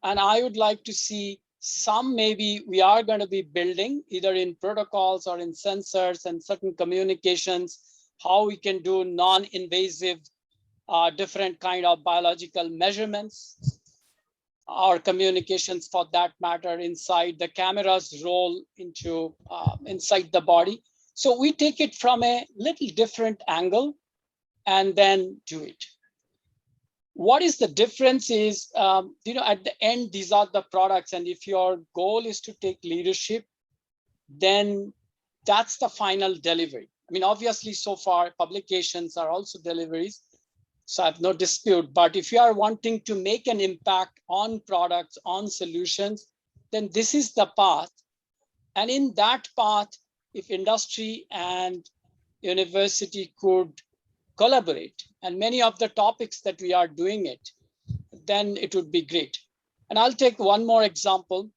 and I would like to see some maybe we are going to be building either in protocols or in sensors and certain communications, how we can do non-invasive different kind of biological measurements or communications for that matter inside the camera's role into inside the body. So we take it from a little different angle and then do it. What is the difference is, at the end, these are the products. And if your goal is to take leadership, then that's the final delivery. I mean, obviously, so far, publications are also deliveries. So I have no dispute. But if you are wanting to make an impact on products, on solutions, then this is the path. And in that path, if industry and university could collaborate, and many of the topics that we are doing it, then it would be great. And I'll take one more example.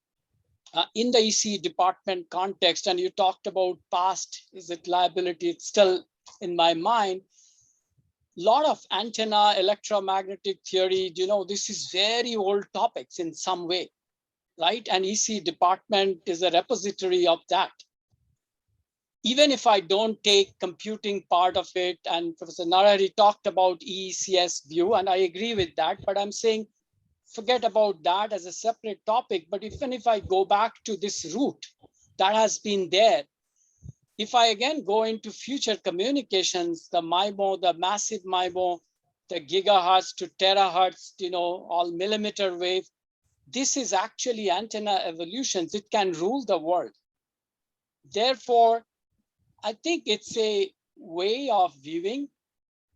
In the ECE department context, and you talked about past, is it liability? It's still in my mind. A lot of antenna, electromagnetic theory, this is very old topics in some way, right? And ECE department is a repository of that. Even if I don't take computing part of it, and Professor Narahari talked about ECS view, and I agree with that, but I'm saying, forget about that as a separate topic. But even if I go back to this route that has been there, if I again go into future communications, the MIMO, the massive MIMO, the gigahertz to terahertz, all millimeter wave, this is actually antenna evolutions. It can rule the world. Therefore, I think it's a way of viewing,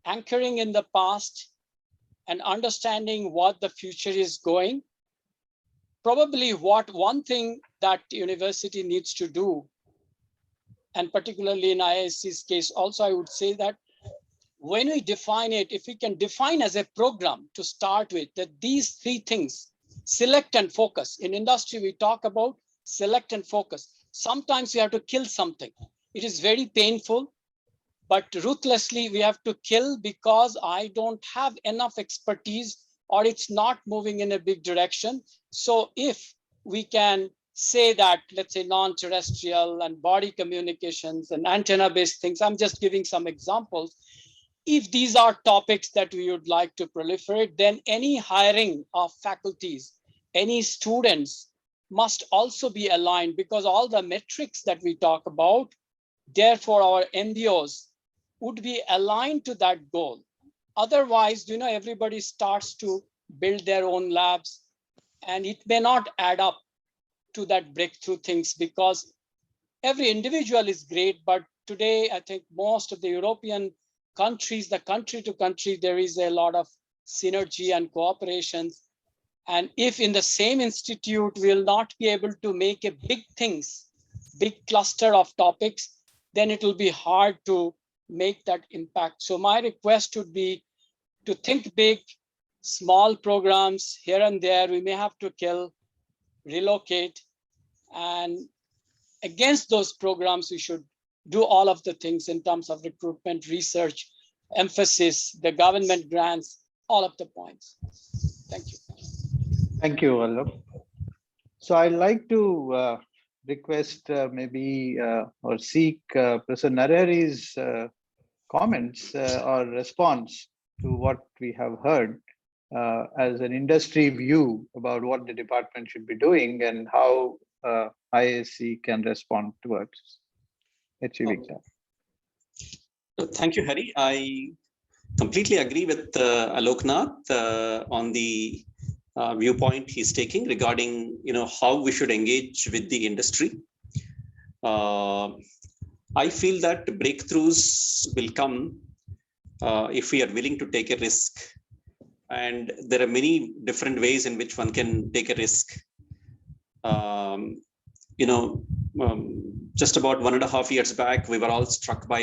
anchoring in the past, and understanding what the future is going. Probably one thing that university needs to do, and particularly in IISc's case also, I would say that when we define it, if we can define as a program to start with, that these three things, select and focus. In industry, we talk about select and focus. Sometimes we have to kill something. It is very painful, but ruthlessly we have to kill because I don't have enough expertise or it's not moving in a big direction. So if we can say that, let's say non-terrestrial and body communications and antenna-based things, I'm just giving some examples. If these are topics that we would like to proliferate, then any hiring of faculties, any students must also be aligned, because all the metrics that we talk about, therefore our MBOs would be aligned to that goal. Otherwise, everybody starts to build their own labs and it may not add up to that breakthrough things, because every individual is great. But today, I think most of the European countries, the country to country, there is a lot of synergy and cooperation. And if in the same institute, we'll not be able to make a big cluster of topics, then it will be hard to make that impact. So my request would be to think big, small programs here and there, we may have to kill, relocate, and against those programs, we should do all of the things in terms of recruitment, research, emphasis, the government grants, all of the points. Thank you. Thank you, Vallabh. So I'd like to request or seek Professor Narahari's comments or response to what we have heard as an industry view about what the department should be doing and how IISc can respond towards achieving that. Thank you, Hari. I completely agree with Aloknath on the viewpoint he's taking regarding how we should engage with the industry. I feel that breakthroughs will come if we are willing to take a risk, and there are many different ways in which one can take a risk. Just about 1.5 years back, we were all struck by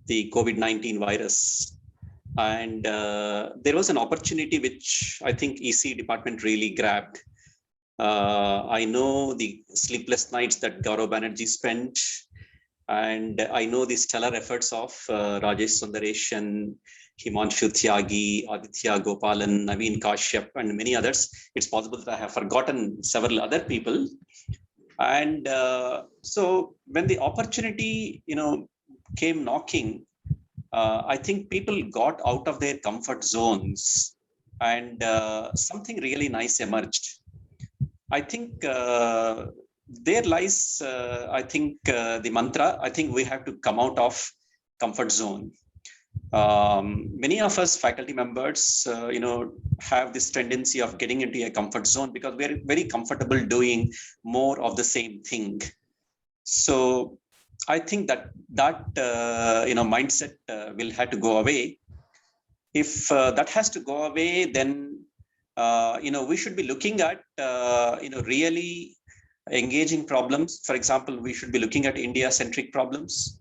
the COVID-19 virus. And there was an opportunity which I think ECE department really grabbed. I know the sleepless nights that Gaurav Banerjee spent, and I know the stellar efforts of Rajesh Sundaresh, Himanshu Tyagi, Aditya Gopalan, Naveen Kashyap, and many others. It's possible that I have forgotten several other people. And so when the opportunity, came knocking, I think people got out of their comfort zones and something really nice emerged. I think there lies, the mantra. I think we have to come out of comfort zone. Many of us faculty members, have this tendency of getting into a comfort zone because we're very comfortable doing more of the same thing. So I think that mindset will have to go away. If that has to go away, then we should be looking at really engaging problems. For example, we should be looking at India-centric problems.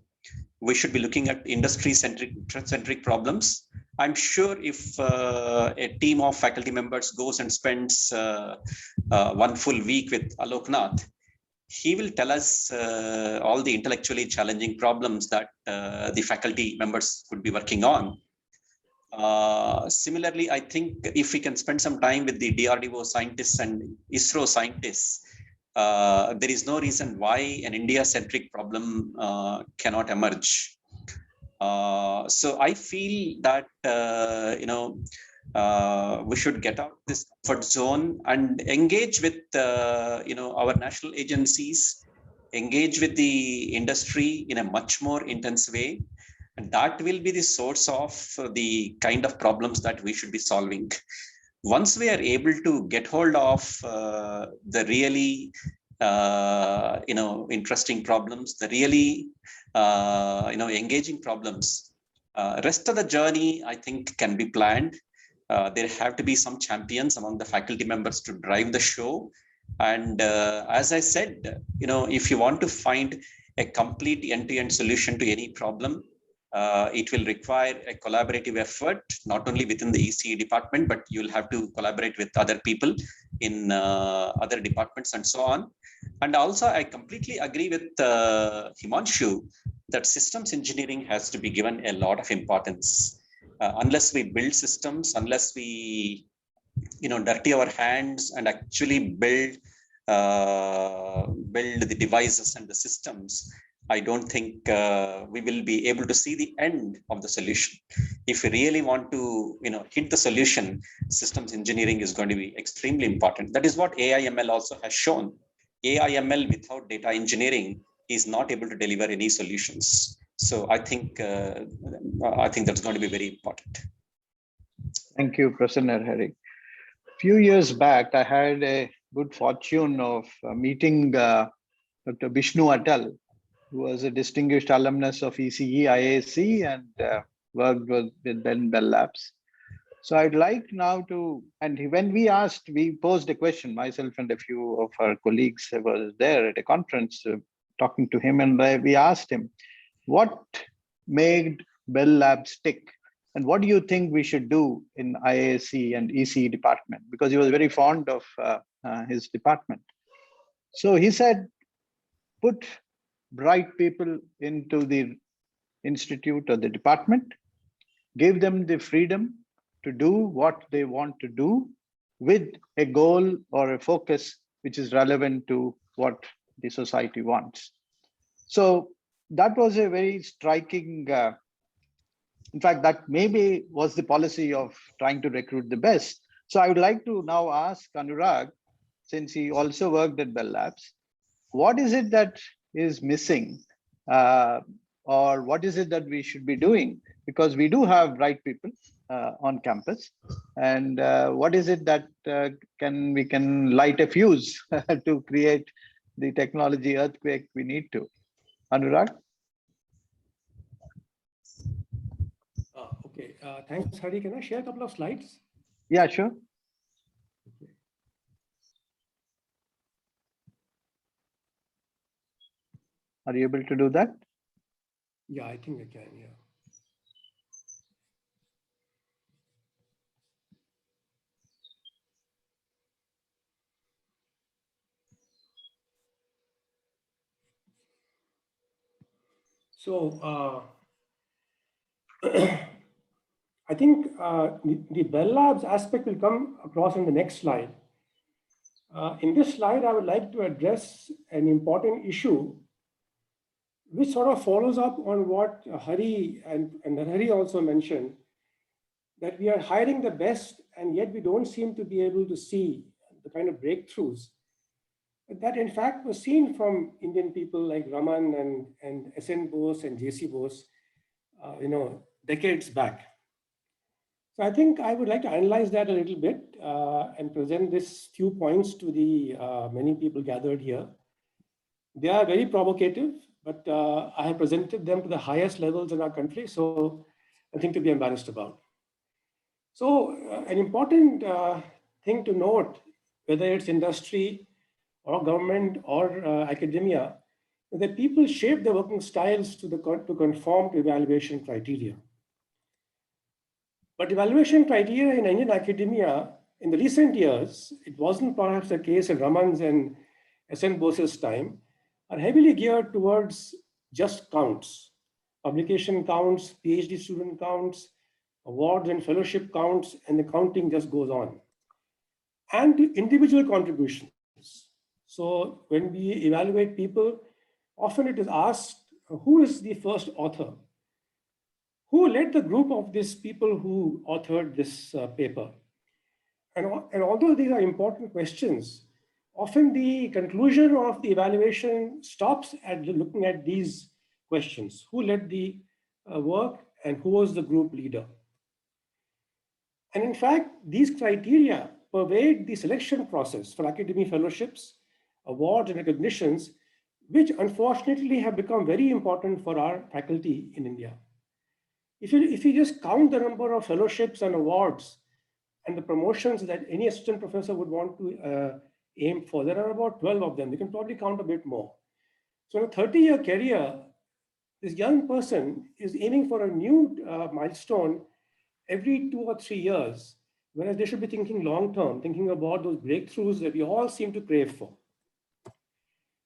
We should be looking at industry-centric problems. I'm sure if a team of faculty members goes and spends 1 full week with Aloknath, he will tell us all the intellectually challenging problems that the faculty members could be working on. Similarly, I think if we can spend some time with the DRDO scientists and ISRO scientists, there is no reason why an India-centric problem cannot emerge. So I feel that we should get out of this comfort zone and engage with our national agencies, engage with the industry in a much more intense way, and that will be the source of the kind of problems that we should be solving. Once we are able to get hold of the really interesting problems, the really, engaging problems. Rest of the journey, I think, can be planned. There have to be some champions among the faculty members to drive the show. And as I said, if you want to find a complete end-to-end solution to any problem, it will require a collaborative effort, not only within the ECE department, but you'll have to collaborate with other people in other departments and so on. And also, I completely agree with Himanshu that systems engineering has to be given a lot of importance. Unless we build systems, unless we dirty our hands and actually build the devices and the systems, I don't think we will be able to see the end of the solution. If we really want to hit the solution, systems engineering is going to be extremely important. That is what AI/ML also has shown. AI/ML without data engineering is not able to deliver any solutions. So I think that's going to be very important. Thank you, Prasanna Hari. Few years back, I had a good fortune of meeting Dr. Vishnu Atal, who was a distinguished alumnus of ECE, IAC, and worked with Bell Labs. So I'd like now to, and when we posed a question, myself and a few of our colleagues were there at a conference talking to him, and we asked him, what made Bell Labs tick? And what do you think we should do in IAC and ECE department? Because he was very fond of his department. So he said, put bright people into the institute or the department, give them the freedom to do what they want to do with a goal or a focus which is relevant to what the society wants. So that was a very striking, in fact, that maybe was the policy of trying to recruit the best. So I would like to now ask Anurag, since he also worked at Bell Labs, what is it that is missing, or what is it that we should be doing? Because we do have bright people on campus, and what is it that we can light a fuse to create the technology earthquake we need to? Anurag? Okay, thanks, Hari. Can I share a couple of slides? Yeah, sure. Okay. Are you able to do that? Yeah, I think I can, yeah. So I think the Bell Labs aspect will come across in the next slide. In this slide, I would like to address an important issue which sort of follows up on what Hari and Hari also mentioned, that we are hiring the best and yet we don't seem to be able to see the kind of breakthroughs that in fact was seen from Indian people like Raman and SN Bose and JC Bose, decades back. So I think I would like to analyze that a little bit and present this few points to the many people gathered here. They are very provocative, but I have presented them to the highest levels in our country, so nothing to be embarrassed about. So an important thing to note, whether it's industry or government or academia, is that people shape their working styles to conform to evaluation criteria. But evaluation criteria in Indian academia, in the recent years, it wasn't perhaps the case in Raman's and SN Bose's time, are heavily geared towards just counts, publication counts, PhD student counts, awards and fellowship counts, and the counting just goes on. And to individual contributions. So when we evaluate people, often it is asked, who is the first author? Who led the group of these people who authored this paper? And although these are important questions, often the conclusion of the evaluation stops at looking at these questions. Who led the work and who was the group leader? And in fact, these criteria pervade the selection process for academic fellowships awards and recognitions, which unfortunately have become very important for our faculty in India. If you just count the number of fellowships and awards and the promotions that any assistant professor would want to aim for, there are about 12 of them. You can probably count a bit more. So in a 30-year career, this young person is aiming for a new milestone every 2 or 3 years, whereas they should be thinking long-term, thinking about those breakthroughs that we all seem to crave for.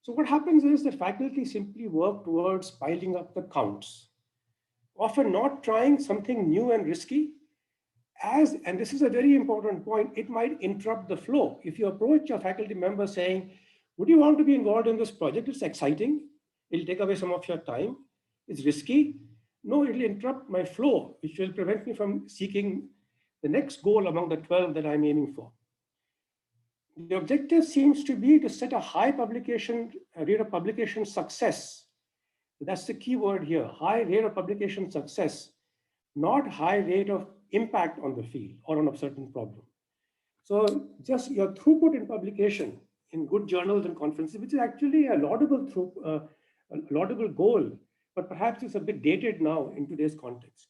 So what happens is that faculty simply work towards piling up the counts, often not trying something new and risky, and this is a very important point, it might interrupt the flow. If you approach your faculty member saying, would you want to be involved in this project? It's exciting. It'll take away some of your time. It's risky. No, it'll interrupt my flow, which will prevent me from seeking the next goal among the 12 that I'm aiming for. The objective seems to be to set a high rate of publication success. That's the key word here, high rate of publication success, not high rate of impact on the field or on a certain problem. So just your throughput in publication in good journals and conferences, which is actually a laudable goal, but perhaps it's a bit dated now in today's context.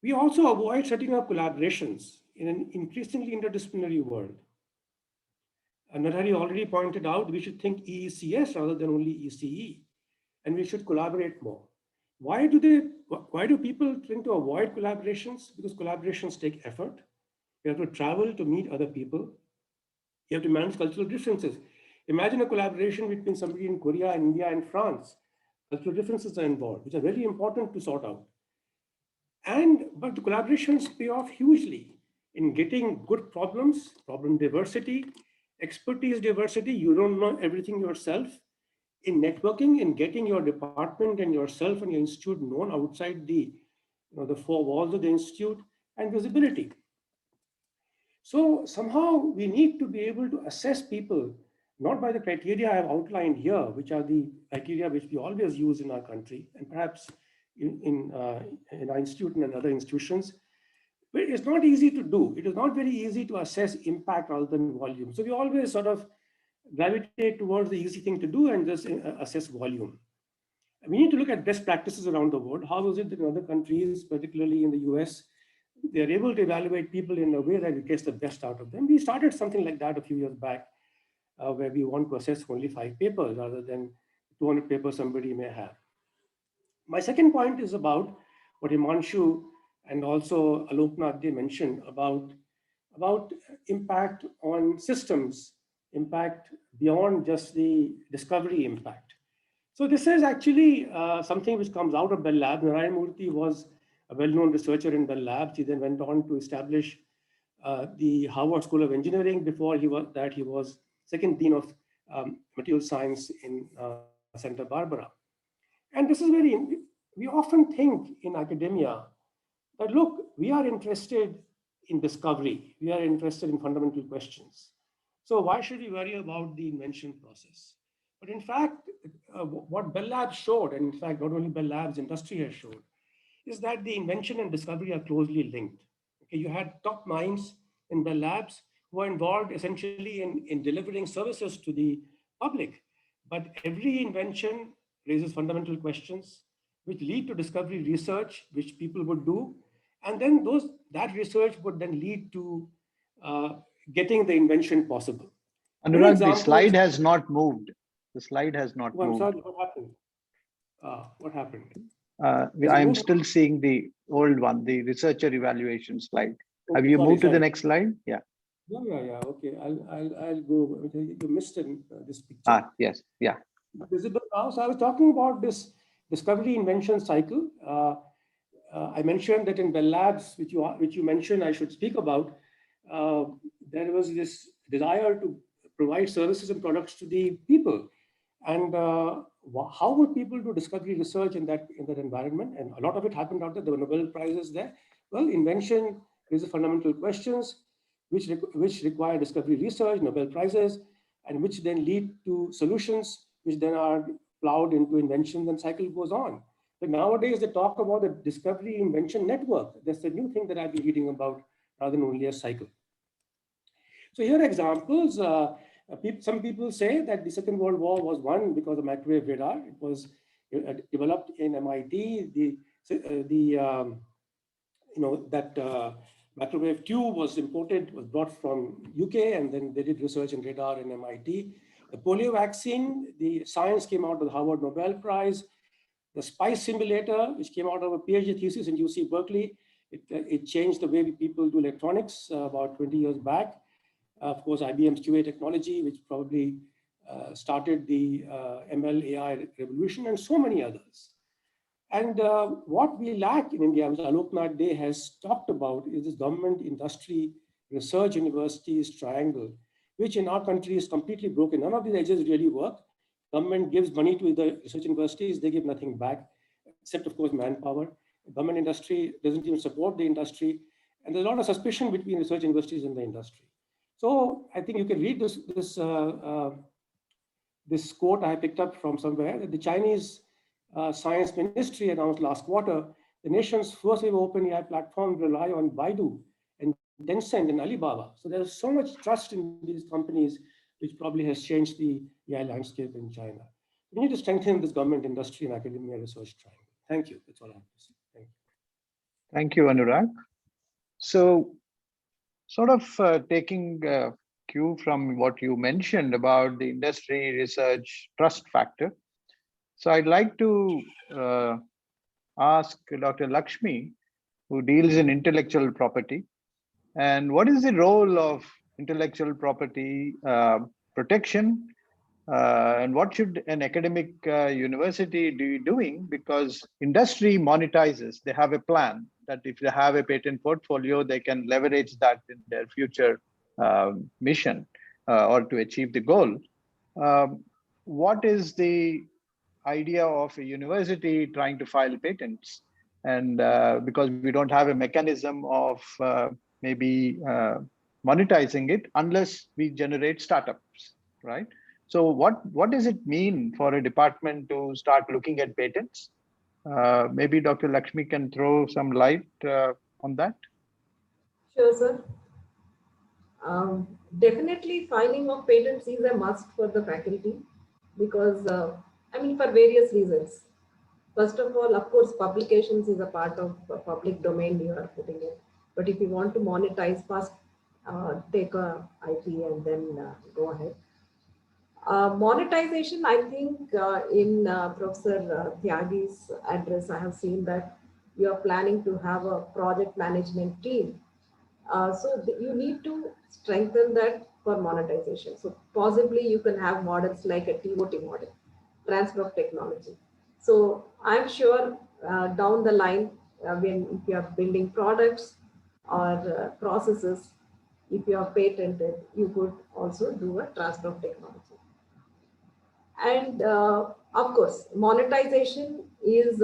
We also avoid setting up collaborations in an increasingly interdisciplinary world. And Narhari already pointed out, we should think EECS rather than only ECE, and we should collaborate more. Why do people tend to avoid collaborations? Because collaborations take effort. You have to travel to meet other people. You have to manage cultural differences. Imagine a collaboration between somebody in Korea and India and France. Cultural differences are involved, which are very important to sort out. But the collaborations pay off hugely in getting good problems, problem diversity, expertise diversity. You don't know everything yourself. In networking, in getting your department and yourself and your institute known outside the four walls of the institute, and visibility. So somehow we need to be able to assess people, not by the criteria I have outlined here, which are the criteria which we always use in our country, and perhaps in our institute and other institutions. But it's not easy to do. It is not very easy to assess impact rather than volume. So we always sort of gravitate towards the easy thing to do and just assess volume. We need to look at best practices around the world. How is it that in other countries, particularly in the US, they're able to evaluate people in a way that it gets the best out of them? We started something like that a few years back, where we want to assess only 5 papers rather than 200 papers somebody may have. My second point is about what Himanshu and also Aloknath mentioned about impact on systems, impact beyond just the discovery impact. So this is actually something which comes out of Bell Labs. Narayan Murthy was a well-known researcher in Bell Labs. He then went on to establish the Harvard School of Engineering. Before he was second dean of material science in Santa Barbara. And this is we often think in academia that, look, we are interested in discovery. We are interested in fundamental questions. So why should we worry about the invention process? But in fact, what Bell Labs showed, and in fact, not only Bell Labs, industry has showed, is that the invention and discovery are closely linked. Okay, you had top minds in Bell Labs who are involved essentially in delivering services to the public. But every invention raises fundamental questions which lead to discovery research, which people would do. And then that research would then lead to getting the invention possible. Anurag, the slide has not moved. The slide has not moved. I'm sorry, what happened? What happened? I'm still seeing the old one, the researcher evaluation slide. Have you moved to the next slide? Yeah. Yeah. Okay, I'll go. You missed this picture. Yes. Yeah. Visible now. So I was talking about this discovery invention cycle. I mentioned that in Bell Labs, which you mentioned I should speak about, there was this desire to provide services and products to the people. And how would people do discovery research in that environment? And a lot of it happened out there. There were Nobel Prizes there. Well, invention raises fundamental questions, which require discovery research, Nobel Prizes, and which then lead to solutions, which then are plowed into inventions, and cycle goes on. But nowadays they talk about the discovery invention network. That's the new thing that I've been reading about rather than only a cycle. So here are examples. Some people say that the Second World War was won because of microwave radar. It was developed in MIT. That microwave tube was imported, was brought from UK, and then they did research in radar in MIT. The polio vaccine, the science came out of the Harvard Nobel Prize. The SPICE simulator, which came out of a PhD thesis in UC Berkeley, it changed the way people do electronics about 20 years back. Of course, IBM's QA technology, which probably started the ML AI revolution, and so many others. And what we lack in India, which Alok Nath Dey has talked about, is this government, industry, research universities triangle, which in our country is completely broken. None of these edges really work. Government gives money to the research universities, they give nothing back, except of course manpower. Government industry doesn't even support the industry. And there's a lot of suspicion between research universities and the industry. So I think you can read this quote I picked up from somewhere, that the Chinese Science Ministry announced last quarter, the nation's first ever open AI platform rely on Baidu and Tencent and Alibaba. So there's so much trust in these companies, which probably has changed the AI landscape in China. We need to strengthen this government, industry, and academia research triangle. Thank you. That's all I have to say. Thank you. Thank you, Anurag. So, sort of taking cue from what you mentioned about the industry research trust factor. So I'd like to ask Dr. Lakshmi, who deals in intellectual property, and what is the role of intellectual property protection, and what should an academic university be doing? Because industry monetizes, they have a plan that if they have a patent portfolio, they can leverage that in their future mission or to achieve the goal. What is the idea of a university trying to file patents? And because we don't have a mechanism of maybe monetizing it unless we generate startups, right? So what does it mean for a department to start looking at patents? Maybe Dr. Lakshmi can throw some light on that. Sure, sir. Definitely filing of patents is a must for the faculty because, for various reasons. First of all, of course, publications is a part of public domain you are putting it. But if you want to monetize, first take a IP and then go ahead. Monetization, I think in Professor Tyagi's address, I have seen that you are planning to have a project management team. So you need to strengthen that for monetization. So possibly you can have models like a TOT model, transfer of technology. So I'm sure down the line, if you are building products or processes, if you are patented, you could also do a transfer of technology. And of course, monetization is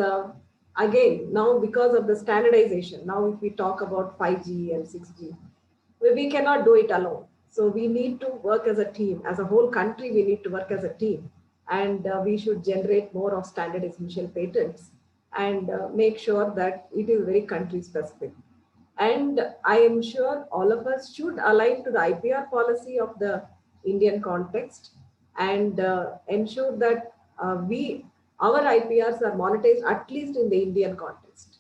again, now because of the standardization, now if we talk about 5G and 6G, we cannot do it alone. So we need to work as a team. As a whole country, we need to work as a team. And we should generate more of standard essential patents and make sure that it is very country specific. And I am sure all of us should align to the IPR policy of the Indian context and ensure that our IPRs are monetized at least in the Indian context.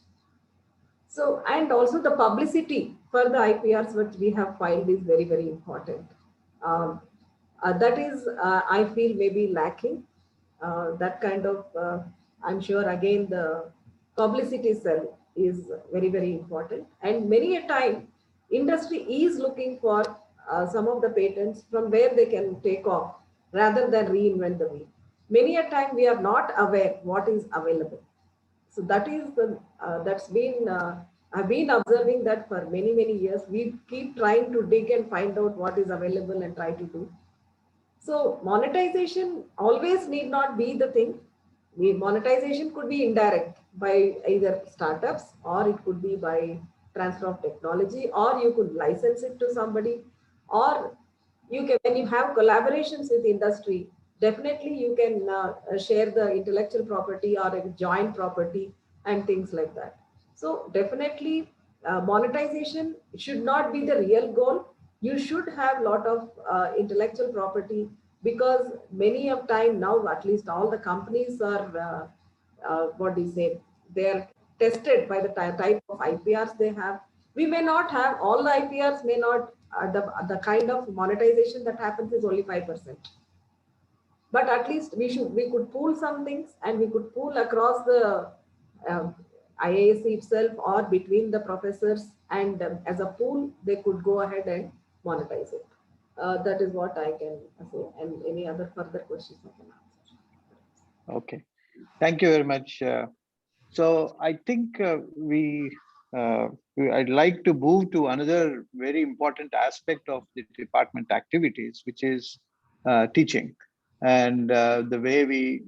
So, and also the publicity for the IPRs which we have filed is very, very important. That is, I feel maybe lacking. That kind of, I'm sure again, the publicity cell is very, very important. And many a time, industry is looking for some of the patents from where they can take off rather than reinvent the wheel. Many a time we are not aware what is available. So that is the, that's been, I've been observing that for many, many years. We keep trying to dig and find out what is available and try to do. So monetization always need not be the thing. Monetization could be indirect by either startups, or it could be by transfer of technology, or you could license it to somebody, or you can, when you have collaborations with industry, definitely you can share the intellectual property or a joint property and things like that. So definitely monetization should not be the real goal. you should have a lot of intellectual property, because many of time now, at least all the companies are, what do you say, they're tested by the type of IPRs they have. We may not have, all the IPRs may not, the kind of monetization that happens is only 5%. But at least we could pool some things, and we could pool across the IISc itself or between the professors, and as a pool, they could go ahead and monetize it. That is what I can say, and any other further questions I can answer. Okay, thank you very much. So I think I'd like to move to another very important aspect of the department activities, which is teaching, and the way we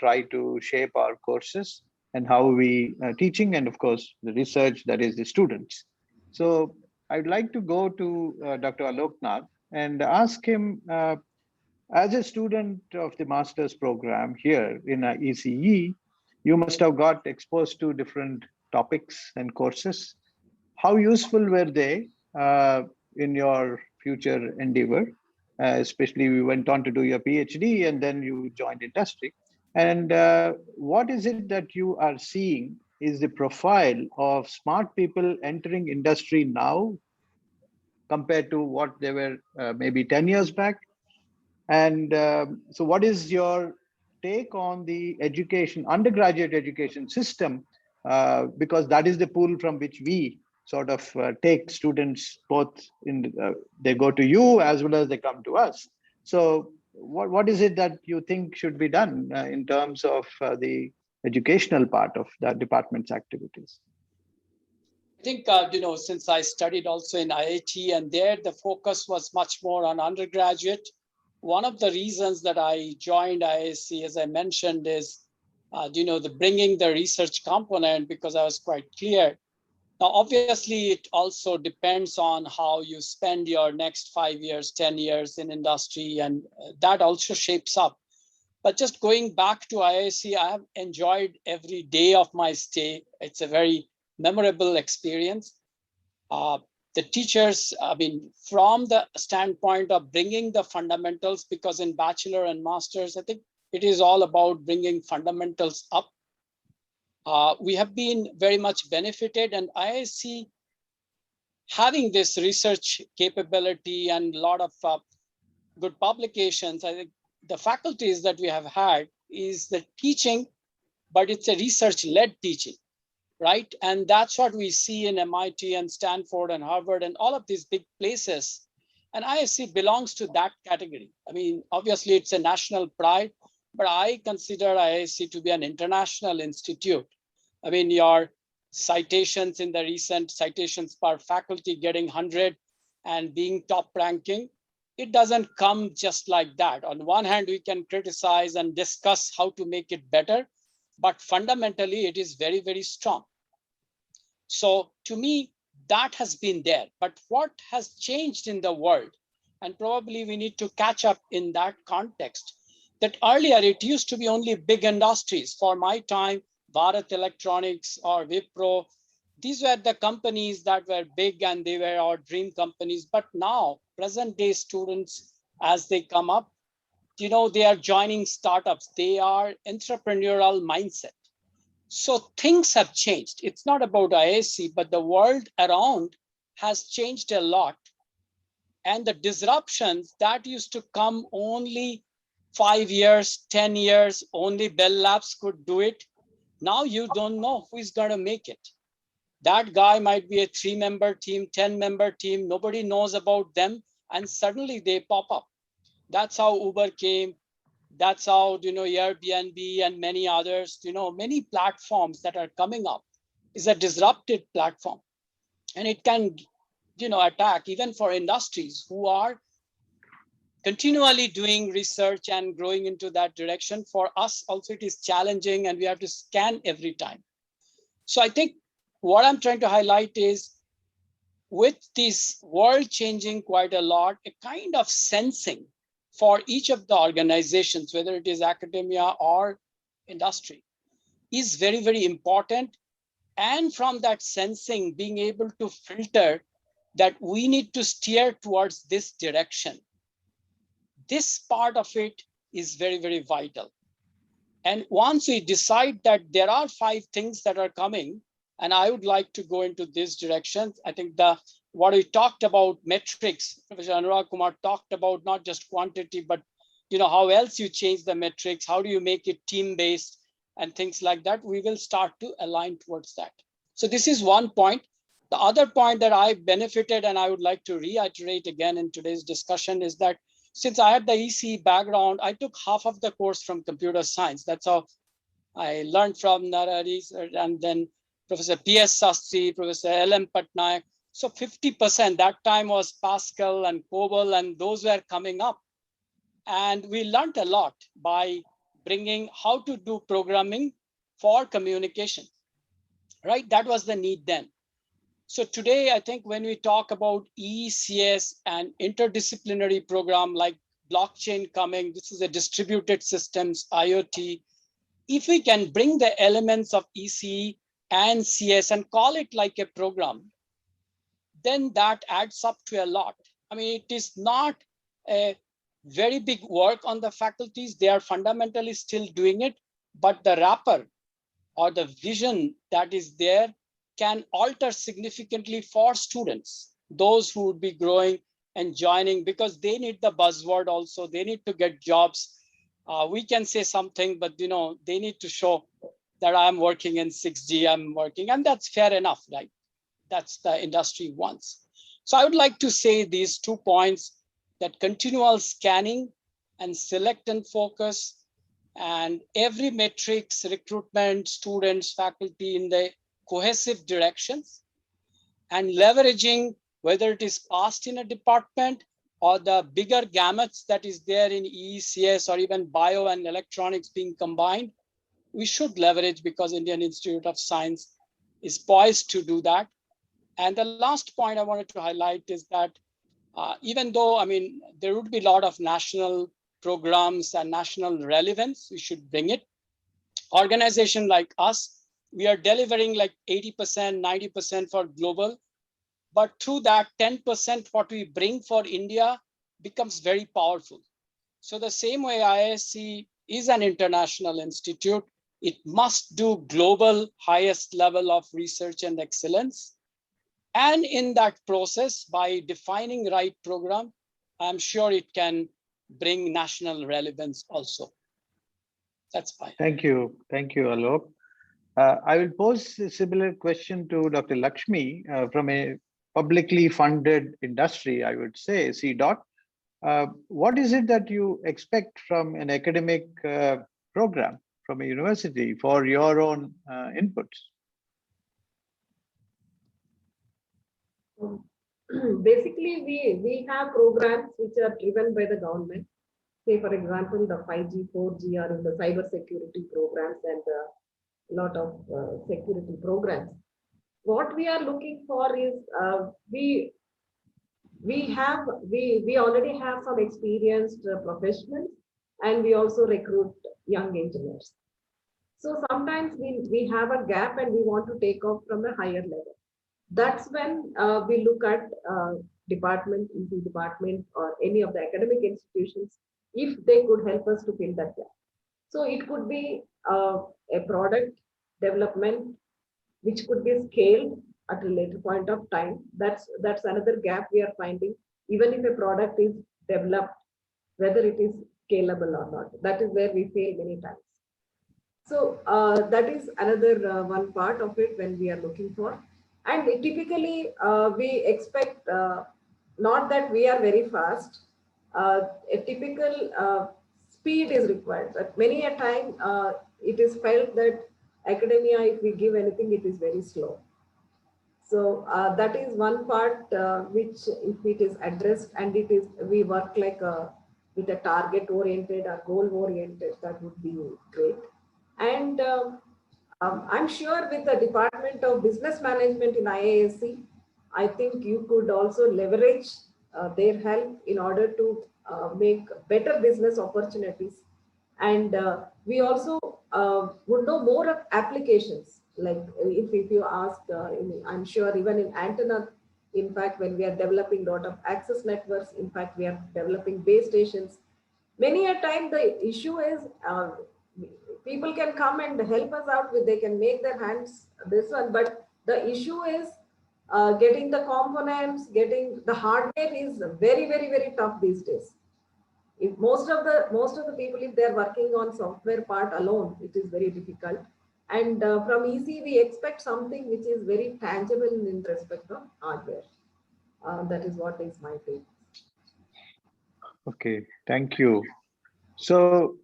try to shape our courses and how we teaching, and of course the research, that is the students. So I'd like to go to Dr. Aloknath and ask him, as a student of the master's program here in ECE, you must have got exposed to different topics and courses. How useful were they in your future endeavor? Especially you went on to do your PhD and then you joined industry. And what is it that you are seeing is the profile of smart people entering industry now compared to what they were maybe 10 years back? And so what is your take on the education, undergraduate education system? Because that is the pool from which we sort of take students, both in they go to you as well as they come to us. So what is it that you think should be done in terms of the educational part of the department's activities? I think, since I studied also in IIT, and there the focus was much more on undergraduate. One of the reasons that I joined IISc, as I mentioned, is, the bringing the research component, because I was quite clear. Now, obviously, it also depends on how you spend your next 5 years, 10 years in industry, and that also shapes up. But just going back to IISc, I have enjoyed every day of my stay. It's a very memorable experience. The teachers, I mean, from the standpoint of bringing the fundamentals, because in bachelor and masters, I think it is all about bringing fundamentals up. We have been very much benefited, and IISc having this research capability and a lot of good publications. I think the faculties that we have had is the teaching, but it's a research-led teaching, right? And that's what we see in MIT and Stanford and Harvard and all of these big places. And IISc belongs to that category. I mean, obviously it's a national pride, but I consider IISc to be an international institute. I mean, your citations in the recent citations per faculty getting 100 and being top ranking, it doesn't come just like that. On one hand, we can criticize and discuss how to make it better, but fundamentally it is very, very strong. So to me, that has been there. But what has changed in the world, and probably we need to catch up in that context, that earlier it used to be only big industries. For my time, Bharat Electronics or Wipro, these were the companies that were big and they were our dream companies. But now, present day students, as they come up, they are joining startups. They are entrepreneurial mindset. So things have changed. It's not about IISc, but the world around has changed a lot. And the disruptions that used to come only 5 years, 10 years, only Bell Labs could do it. Now you don't know who is going to make it. That guy might be a 3-member team, 10-member team. Nobody knows about them. And suddenly they pop up. That's how Uber came. That's how, Airbnb and many others, many platforms that are coming up is a disrupted platform. And it can, attack even for industries who are continually doing research and growing into that direction. For us also, it is challenging and we have to scan every time. So I think what I'm trying to highlight is, with this world changing quite a lot, a kind of sensing for each of the organizations, whether it is academia or industry, is very, very important. And from that sensing, being able to filter that we need to steer towards this direction. This part of it is very, very vital. And once we decide that there are 5 things that are coming, and I would like to go into this direction, I think what we talked about metrics, Professor Anurag Kumar talked about not just quantity, but how else you change the metrics, how do you make it team-based and things like that, we will start to align towards that. So this is one point. The other point that I benefited and I would like to reiterate again in today's discussion is that since I had the ECE background, I took half of the course from computer science. That's how I learned from Narari and then Professor P.S. Sastry, Professor L.M. Patnaik. So 50%, that time was Pascal and COBOL, and those were coming up. And we learned a lot by bringing how to do programming for communication, right? That was the need then. So today, I think when we talk about ECS and interdisciplinary program like blockchain coming, this is a distributed systems, IoT. If we can bring the elements of ECE and CS and call it like a program, then that adds up to a lot. I mean, it is not a very big work on the faculties. They are fundamentally still doing it, but the wrapper or the vision that is there can alter significantly for students, those who would be growing and joining, because they need the buzzword also. They need to get jobs. We can say something, but they need to show that I'm working in 6G, I'm working, and that's fair enough, right? That's the industry wants. So I would like to say these 2 points, that continual scanning and select and focus, and every metrics, recruitment, students, faculty in the cohesive directions, and leveraging whether it is past in a department or the bigger gamuts that is there in ECS or even bio and electronics being combined, we should leverage, because Indian Institute of Science is poised to do that. And the last point I wanted to highlight is that even though, I mean, there would be a lot of national programs and national relevance, we should bring it. Organization like us, we are delivering like 80%, 90% for global, but through that 10% what we bring for India becomes very powerful. So the same way IISc is an international institute, it must do global highest level of research and excellence. And in that process, by defining right program, I'm sure it can bring national relevance also. That's fine. Thank you, Alok. I will pose a similar question to Dr. Lakshmi from a publicly funded industry, I would say, CDOT. What is it that you expect from an academic program from a university for your own inputs? Basically, we have programs which are driven by the government. Say, for example, the 5G, 4G are in the cyber security programs and a lot of security programs. What we are looking for is we already have some experienced professionals, and we also recruit young engineers. So sometimes we have a gap and we want to take off from a higher level. That's when we look at department, EC department, or any of the academic institutions, if they could help us to fill that gap. So it could be a product development, which could be scaled at a later point of time. That's another gap we are finding. Even if a product is developed, whether it is scalable or not, that is where we fail many times. So that is another one part of it when we are looking for. And typically, we expect not that we are very fast. A typical speed is required, but many a time it is felt that academia, if we give anything, it is very slow. So that is one part which, if it is addressed and it is, we work like with a target oriented or goal oriented, that would be great. And I'm sure with the Department of Business Management in IISc, I think you could also leverage their help in order to make better business opportunities. And we also would know more of applications. Like if you ask, I'm sure even in antenna In fact, when we are developing lot of access networks, in fact, we are developing base stations. Many a time the issue is people can come and help us out with, they can make their hands this one, but the issue is getting the components, getting the hardware is very, very, very tough these days. If most of the people, if they're working on software part alone, it is very difficult. And from ECE, we expect something which is very tangible in respect of hardware. That is what is my take. Okay, thank you. So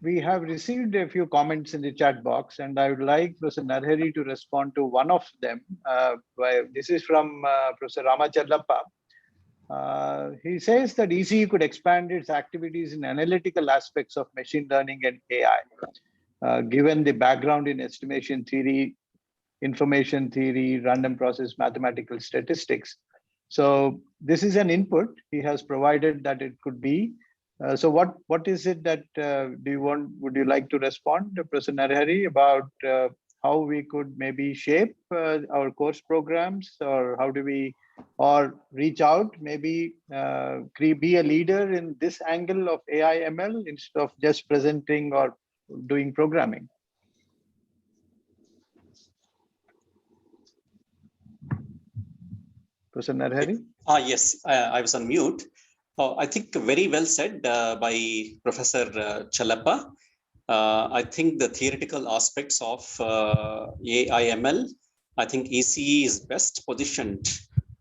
we have received a few comments in the chat box, and I would like Professor Narhari to respond to one of them. This is from Professor Ramachallappa. He says that ECE could expand its activities in analytical aspects of machine learning and AI, given the background in estimation theory, information theory, random process mathematical statistics. So this is an input he has provided that it could be. So what is it that would you like to respond, Professor Narhari, about how we could maybe shape our course programs, or how do we, or reach out, maybe be a leader in this angle of AI ML instead of just presenting or doing programming? Professor Narhari? Yes, I was on mute. I think very well said by Professor Challappa. I think the theoretical aspects of AI/ML, I think ECE is best positioned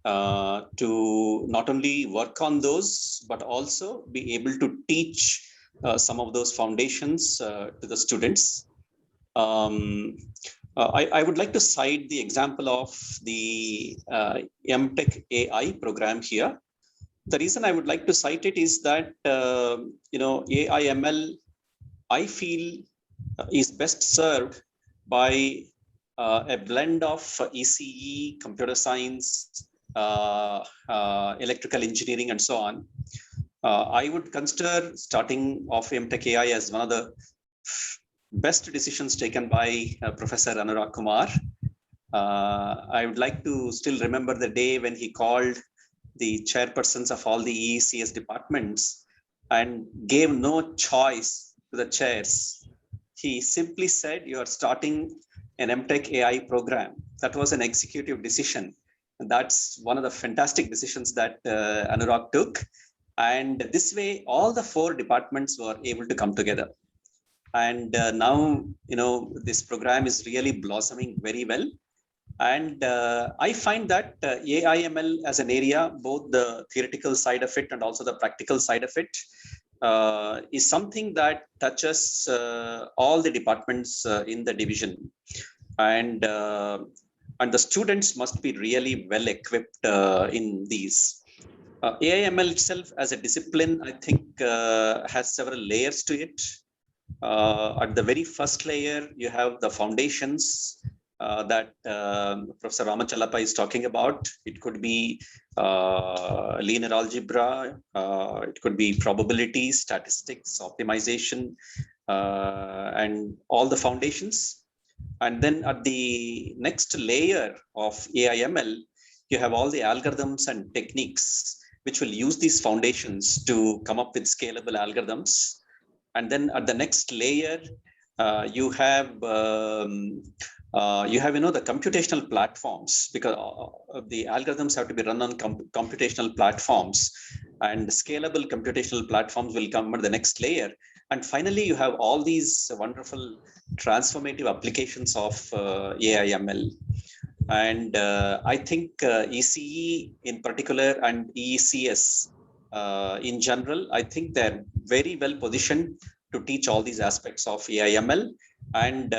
to not only work on those, but also be able to teach some of those foundations to the students. I would like to cite the example of the MTech AI program here. The reason I would like to cite it is that AI/ML, I feel, is best served by a blend of ECE, computer science, electrical engineering, and so on. I would consider starting off MTech AI as one of the best decisions taken by Professor Anurag Kumar. I would like to still remember the day when he called the chairpersons of all the ECS departments and gave no choice to the chairs. He simply said, you are starting an MTech AI program. That was an executive decision. And that's one of the fantastic decisions that Anurag took. And this way, all the 4 departments were able to come together. And now, this program is really blossoming very well. And I find that AI/ML as an area, both the theoretical side of it and also the practical side of it, is something that touches all the departments in the division. And the students must be really well equipped in these. AI/ML itself as a discipline, I think, has several layers to it. At the very first layer, you have the foundations that Professor Ramachallappa is talking about. It could be linear algebra, it could be probability, statistics, optimization, and all the foundations. And then at the next layer of AI/ML, you have all the algorithms and techniques which will use these foundations to come up with scalable algorithms. And then at the next layer, you have the computational platforms, because the algorithms have to be run on computational platforms, and scalable computational platforms will come at the next layer. And finally, you have all these wonderful transformative applications of AI/ML. And I think ECE in particular and ECS in general, I think they're very well positioned to teach all these aspects of AI/ML. And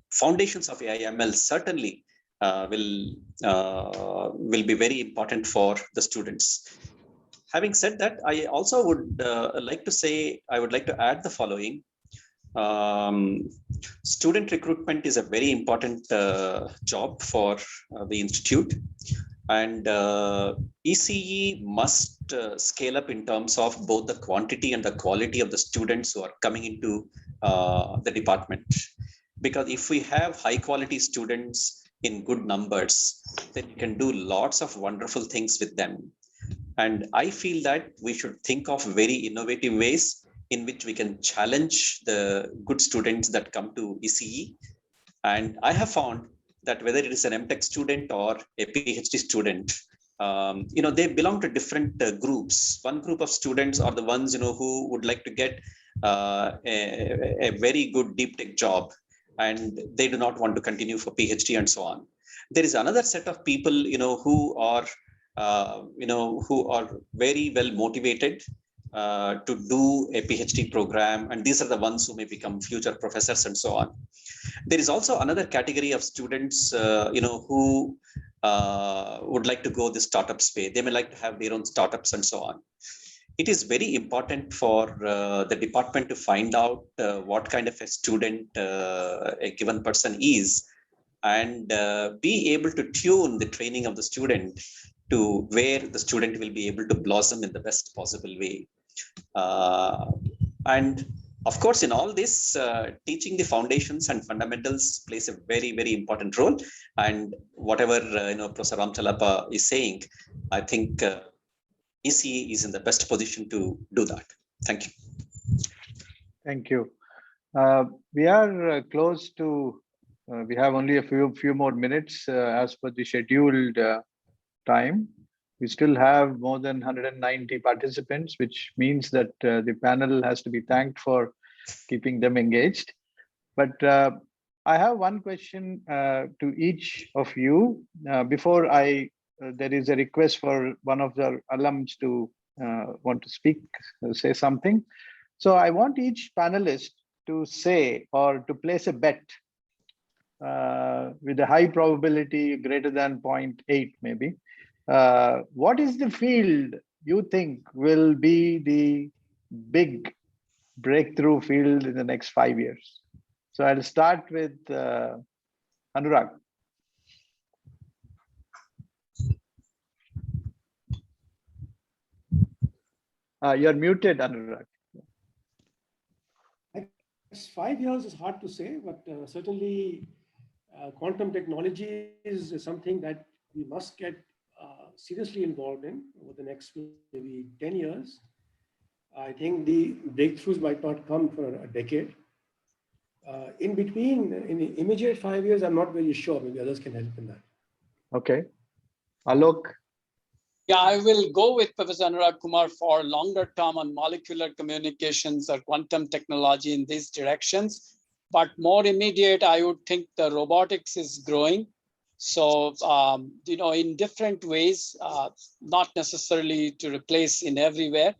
foundations of AI/ML certainly will be very important for the students. Having said that, I also would like to say, I would like to add the following. Student recruitment is a very important job for the institute. And ECE must scale up in terms of both the quantity and the quality of the students who are coming into the department. Because if we have high quality students in good numbers, then you can do lots of wonderful things with them. And I feel that we should think of very innovative ways in which we can challenge the good students that come to ECE. And I have found that whether it is an MTech student or a PhD student, they belong to different groups. One group of students are the ones, who would like to get a very good deep tech job, and they do not want to continue for PhD and so on. There is another set of people, who are very well motivated to do a PhD program, and these are the ones who may become future professors and so on. There is also another category of students, who would like to go the startup space. They may like to have their own startups and so on. It is very important for the department to find out what kind of a student a given person is, and be able to tune the training of the student to where the student will be able to blossom in the best possible way. And of course, in all this, teaching the foundations and fundamentals plays a very, very important role. And whatever Professor Ramchalapa is saying, I think ECE is in the best position to do that. Thank you. Thank you. We are close to. We have only a few more minutes as per the scheduled time. We still have more than 190 participants, which means that the panel has to be thanked for keeping them engaged. But I have one question to each of you. Before there is a request for one of the alums to want to speak, say something. So I want each panelist to say or to place a bet with a high probability greater than 0.8 maybe. What is the field you think will be the big breakthrough field in the next 5 years? So I'll start with Anurag. You're muted, Anurag. 5 years is hard to say, but certainly quantum technology is something that we must get seriously involved in over the next maybe 10 years. I think the breakthroughs might not come for a decade. In between, in the immediate 5 years, I'm not very sure. Maybe others can help in that. Okay. Alok. Yeah, I will go with Professor Anurag Kumar for longer term on molecular communications or quantum technology in these directions. But more immediate, I would think the robotics is growing. So, in different ways, not necessarily to replace in everywhere,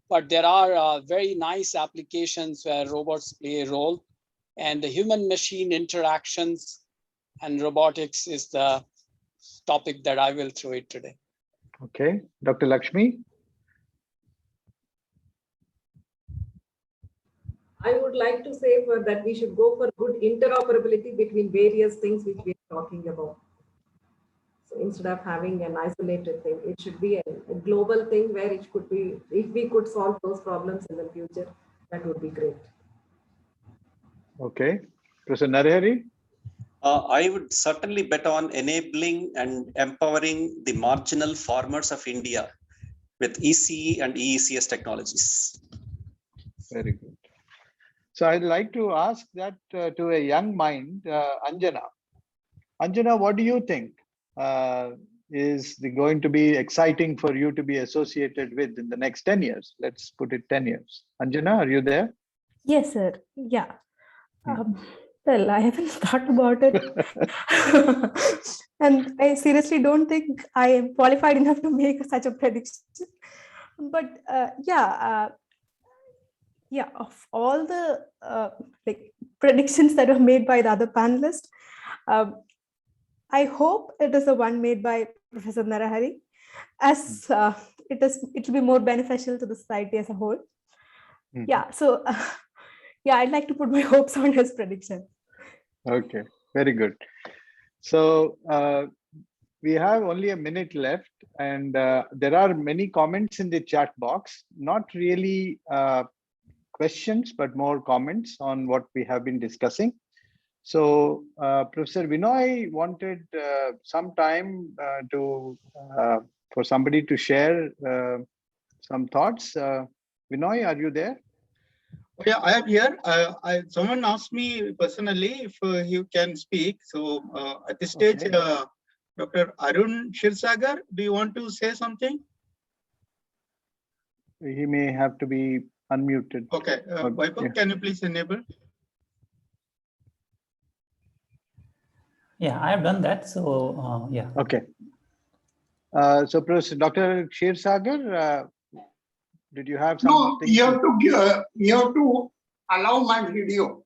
but there are very nice applications where robots play a role. And the human-machine interactions and robotics is the topic that I will throw it today. Okay, Dr. Lakshmi. I would like to say that we should go for good interoperability between various things which we are talking about. So instead of having an isolated thing, it should be a global thing where it could be, if we could solve those problems in the future, that would be great. Okay, Professor Narahari. I would certainly bet on enabling and empowering the marginal farmers of India with ECE and EECS technologies. Very good. So I'd like to ask that to a young mind, Anjana. Anjana, what do you think is going to be exciting for you to be associated with in the next 10 years? Let's put it 10 years. Anjana, are you there? Yes, sir. Yeah. Well, I haven't thought about it. And I seriously don't think I am qualified enough to make such a prediction. But of all the predictions that were made by the other panelists, I hope it is the one made by Professor Narahari, as it will be more beneficial to the society as a whole. Yeah, so I'd like to put my hopes on his prediction. Okay, very good. So we have only a minute left, and there are many comments in the chat box, not really questions, but more comments on what we have been discussing. So Professor Vinoy wanted some time for somebody to share some thoughts. Vinoy, are you there? Oh, yeah, I am here. Someone asked me personally if you can speak. So at this stage, Okay. Dr. Arun Shirsagar, do you want to say something? He may have to be unmuted. Okay, Vaibhav, Yeah. can you please enable? Yeah, I have done that. So yeah. Okay. So Professor Dr. Shirsagar, did you have something? No, you have to allow my video.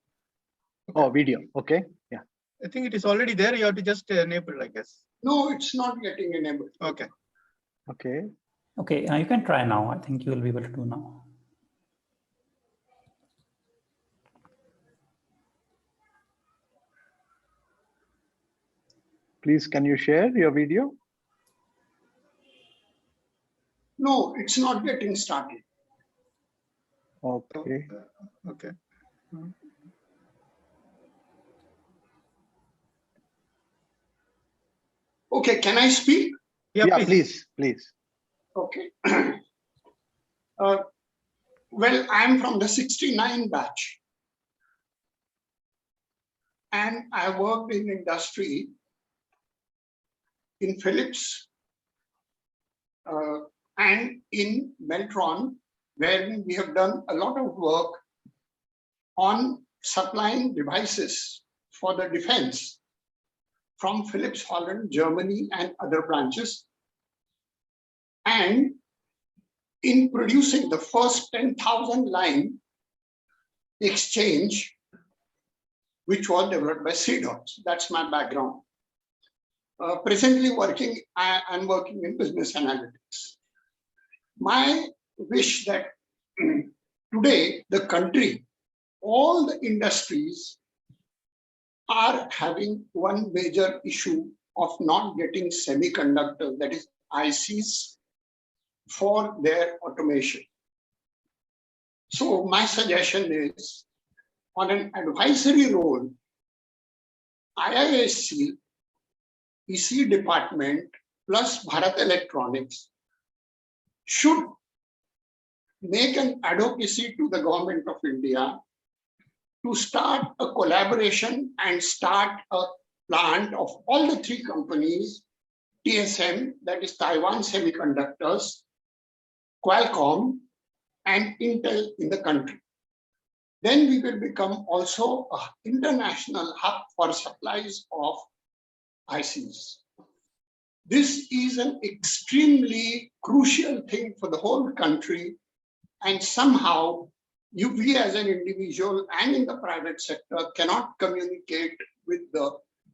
Oh, video. Okay. Yeah. I think it is already there. You have to just enable, I guess. No, it's not getting enabled. Okay. Okay. Okay, you can try now. I think you will be able to do now. Please, can you share your video? No, it's not getting started. Okay. Okay. Okay, can I speak? Yeah, please. Okay. Well, I'm from the 69 batch. And I worked in industry in Philips and in Meltron, where we have done a lot of work on supplying devices for the defense from Philips Holland, Germany, and other branches. And in producing the first 10,000 line exchange, which was developed by CDOTS. That's my background. Presently I'm working in business analytics. My wish that today the country, all the industries are having one major issue of not getting semiconductors, that is ICs, for their automation. So my suggestion is, on an advisory role, IISc, ECE department plus Bharat Electronics should make an advocacy to the government of India to start a collaboration and start a plant of all the three companies, TSM, that is Taiwan Semiconductors, Qualcomm, and Intel in the country. Then we will become also an international hub for supplies of ICs. This is an extremely crucial thing for the whole country, and somehow we as an individual and in the private sector cannot communicate with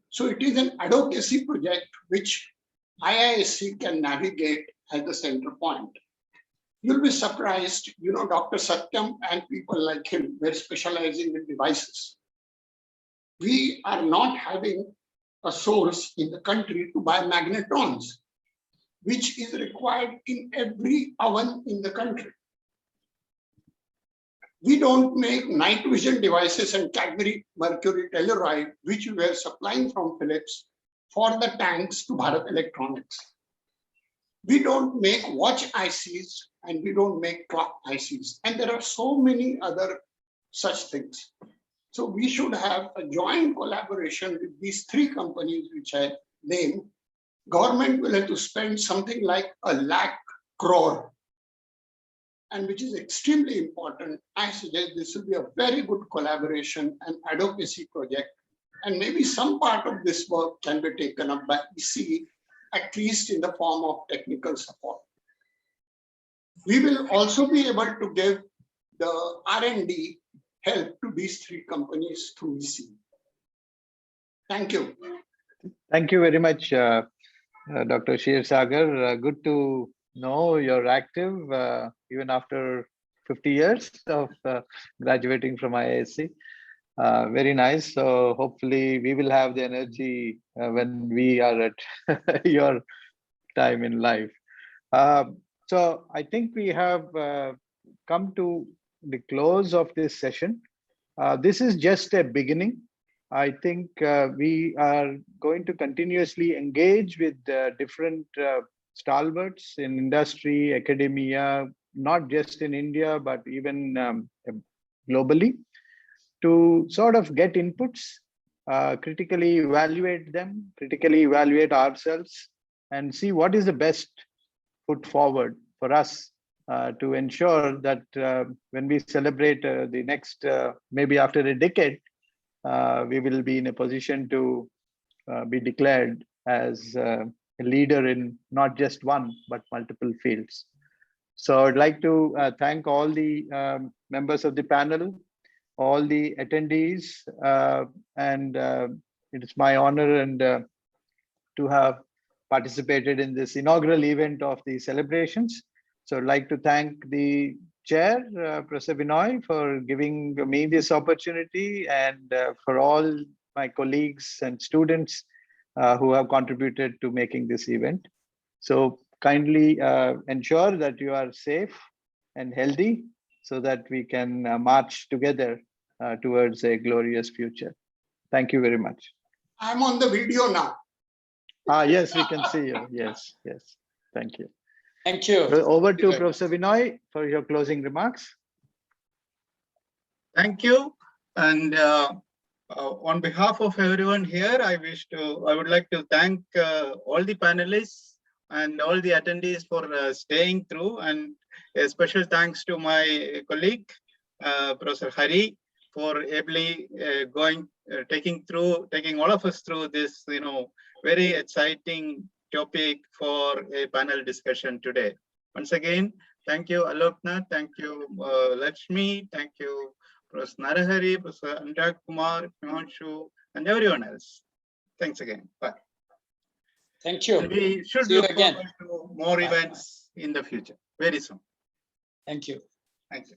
so it is an advocacy project which IISc can navigate as the center point. You'll be surprised, Dr. Satyam and people like him were specializing in devices. We are not having a source in the country to buy magnetrons, which is required in every oven in the country. We don't make night vision devices and cadmium mercury telluride, which we were supplying from Philips for the tanks to Bharat Electronics. We don't make watch ICs and we don't make clock ICs. And there are so many other such things. So we should have a joint collaboration with these three companies, which I named. Government will have to spend something like 1 lakh crore, and which is extremely important. I suggest this will be a very good collaboration and advocacy project. And maybe some part of this work can be taken up by ECE, at least in the form of technical support. We will also be able to give the R&D help to these three companies through ECE. Thank you. Thank you very much, Dr. Shirsagar. Good to know you're active even after 50 years of graduating from IISc. Very nice. So hopefully we will have the energy when we are at your time in life. So I think we have come to the close of this session. This is just a beginning. I think we are going to continuously engage with different stalwarts in industry, academia, not just in India, but even globally, to sort of get inputs, critically evaluate them, critically evaluate ourselves, and see what is the best foot forward for us to ensure that when we celebrate the next, maybe after a decade, we will be in a position to be declared as a leader in not just one, but multiple fields. So I'd like to thank all the members of the panel, all the attendees, and it is my honor and to have participated in this inaugural event of the celebrations. So I'd like to thank the chair, Professor Binoy, for giving me this opportunity, and for all my colleagues and students who have contributed to making this event. So kindly ensure that you are safe and healthy so that we can march together towards a glorious future. Thank you very much. I'm on the video now. Yes, we can see you. Yes, yes. Thank you. Thank you. Over to Professor Binoy for your closing remarks. Thank you. And on behalf of everyone here, I would like to thank all the panelists and all the attendees for staying through, and a special thanks to my colleague, Professor Hari, for ably taking all of us through this, very exciting topic for a panel discussion today. Once again, thank you, Aloknath, thank you, Lakshmi, thank you, Professor Narahari, Professor Anurag Kumar, Himanshu, and everyone else. Thanks again. Bye. Thank you. And we should See you look again. forward to more events in the future, very soon. Thank you. Thank you.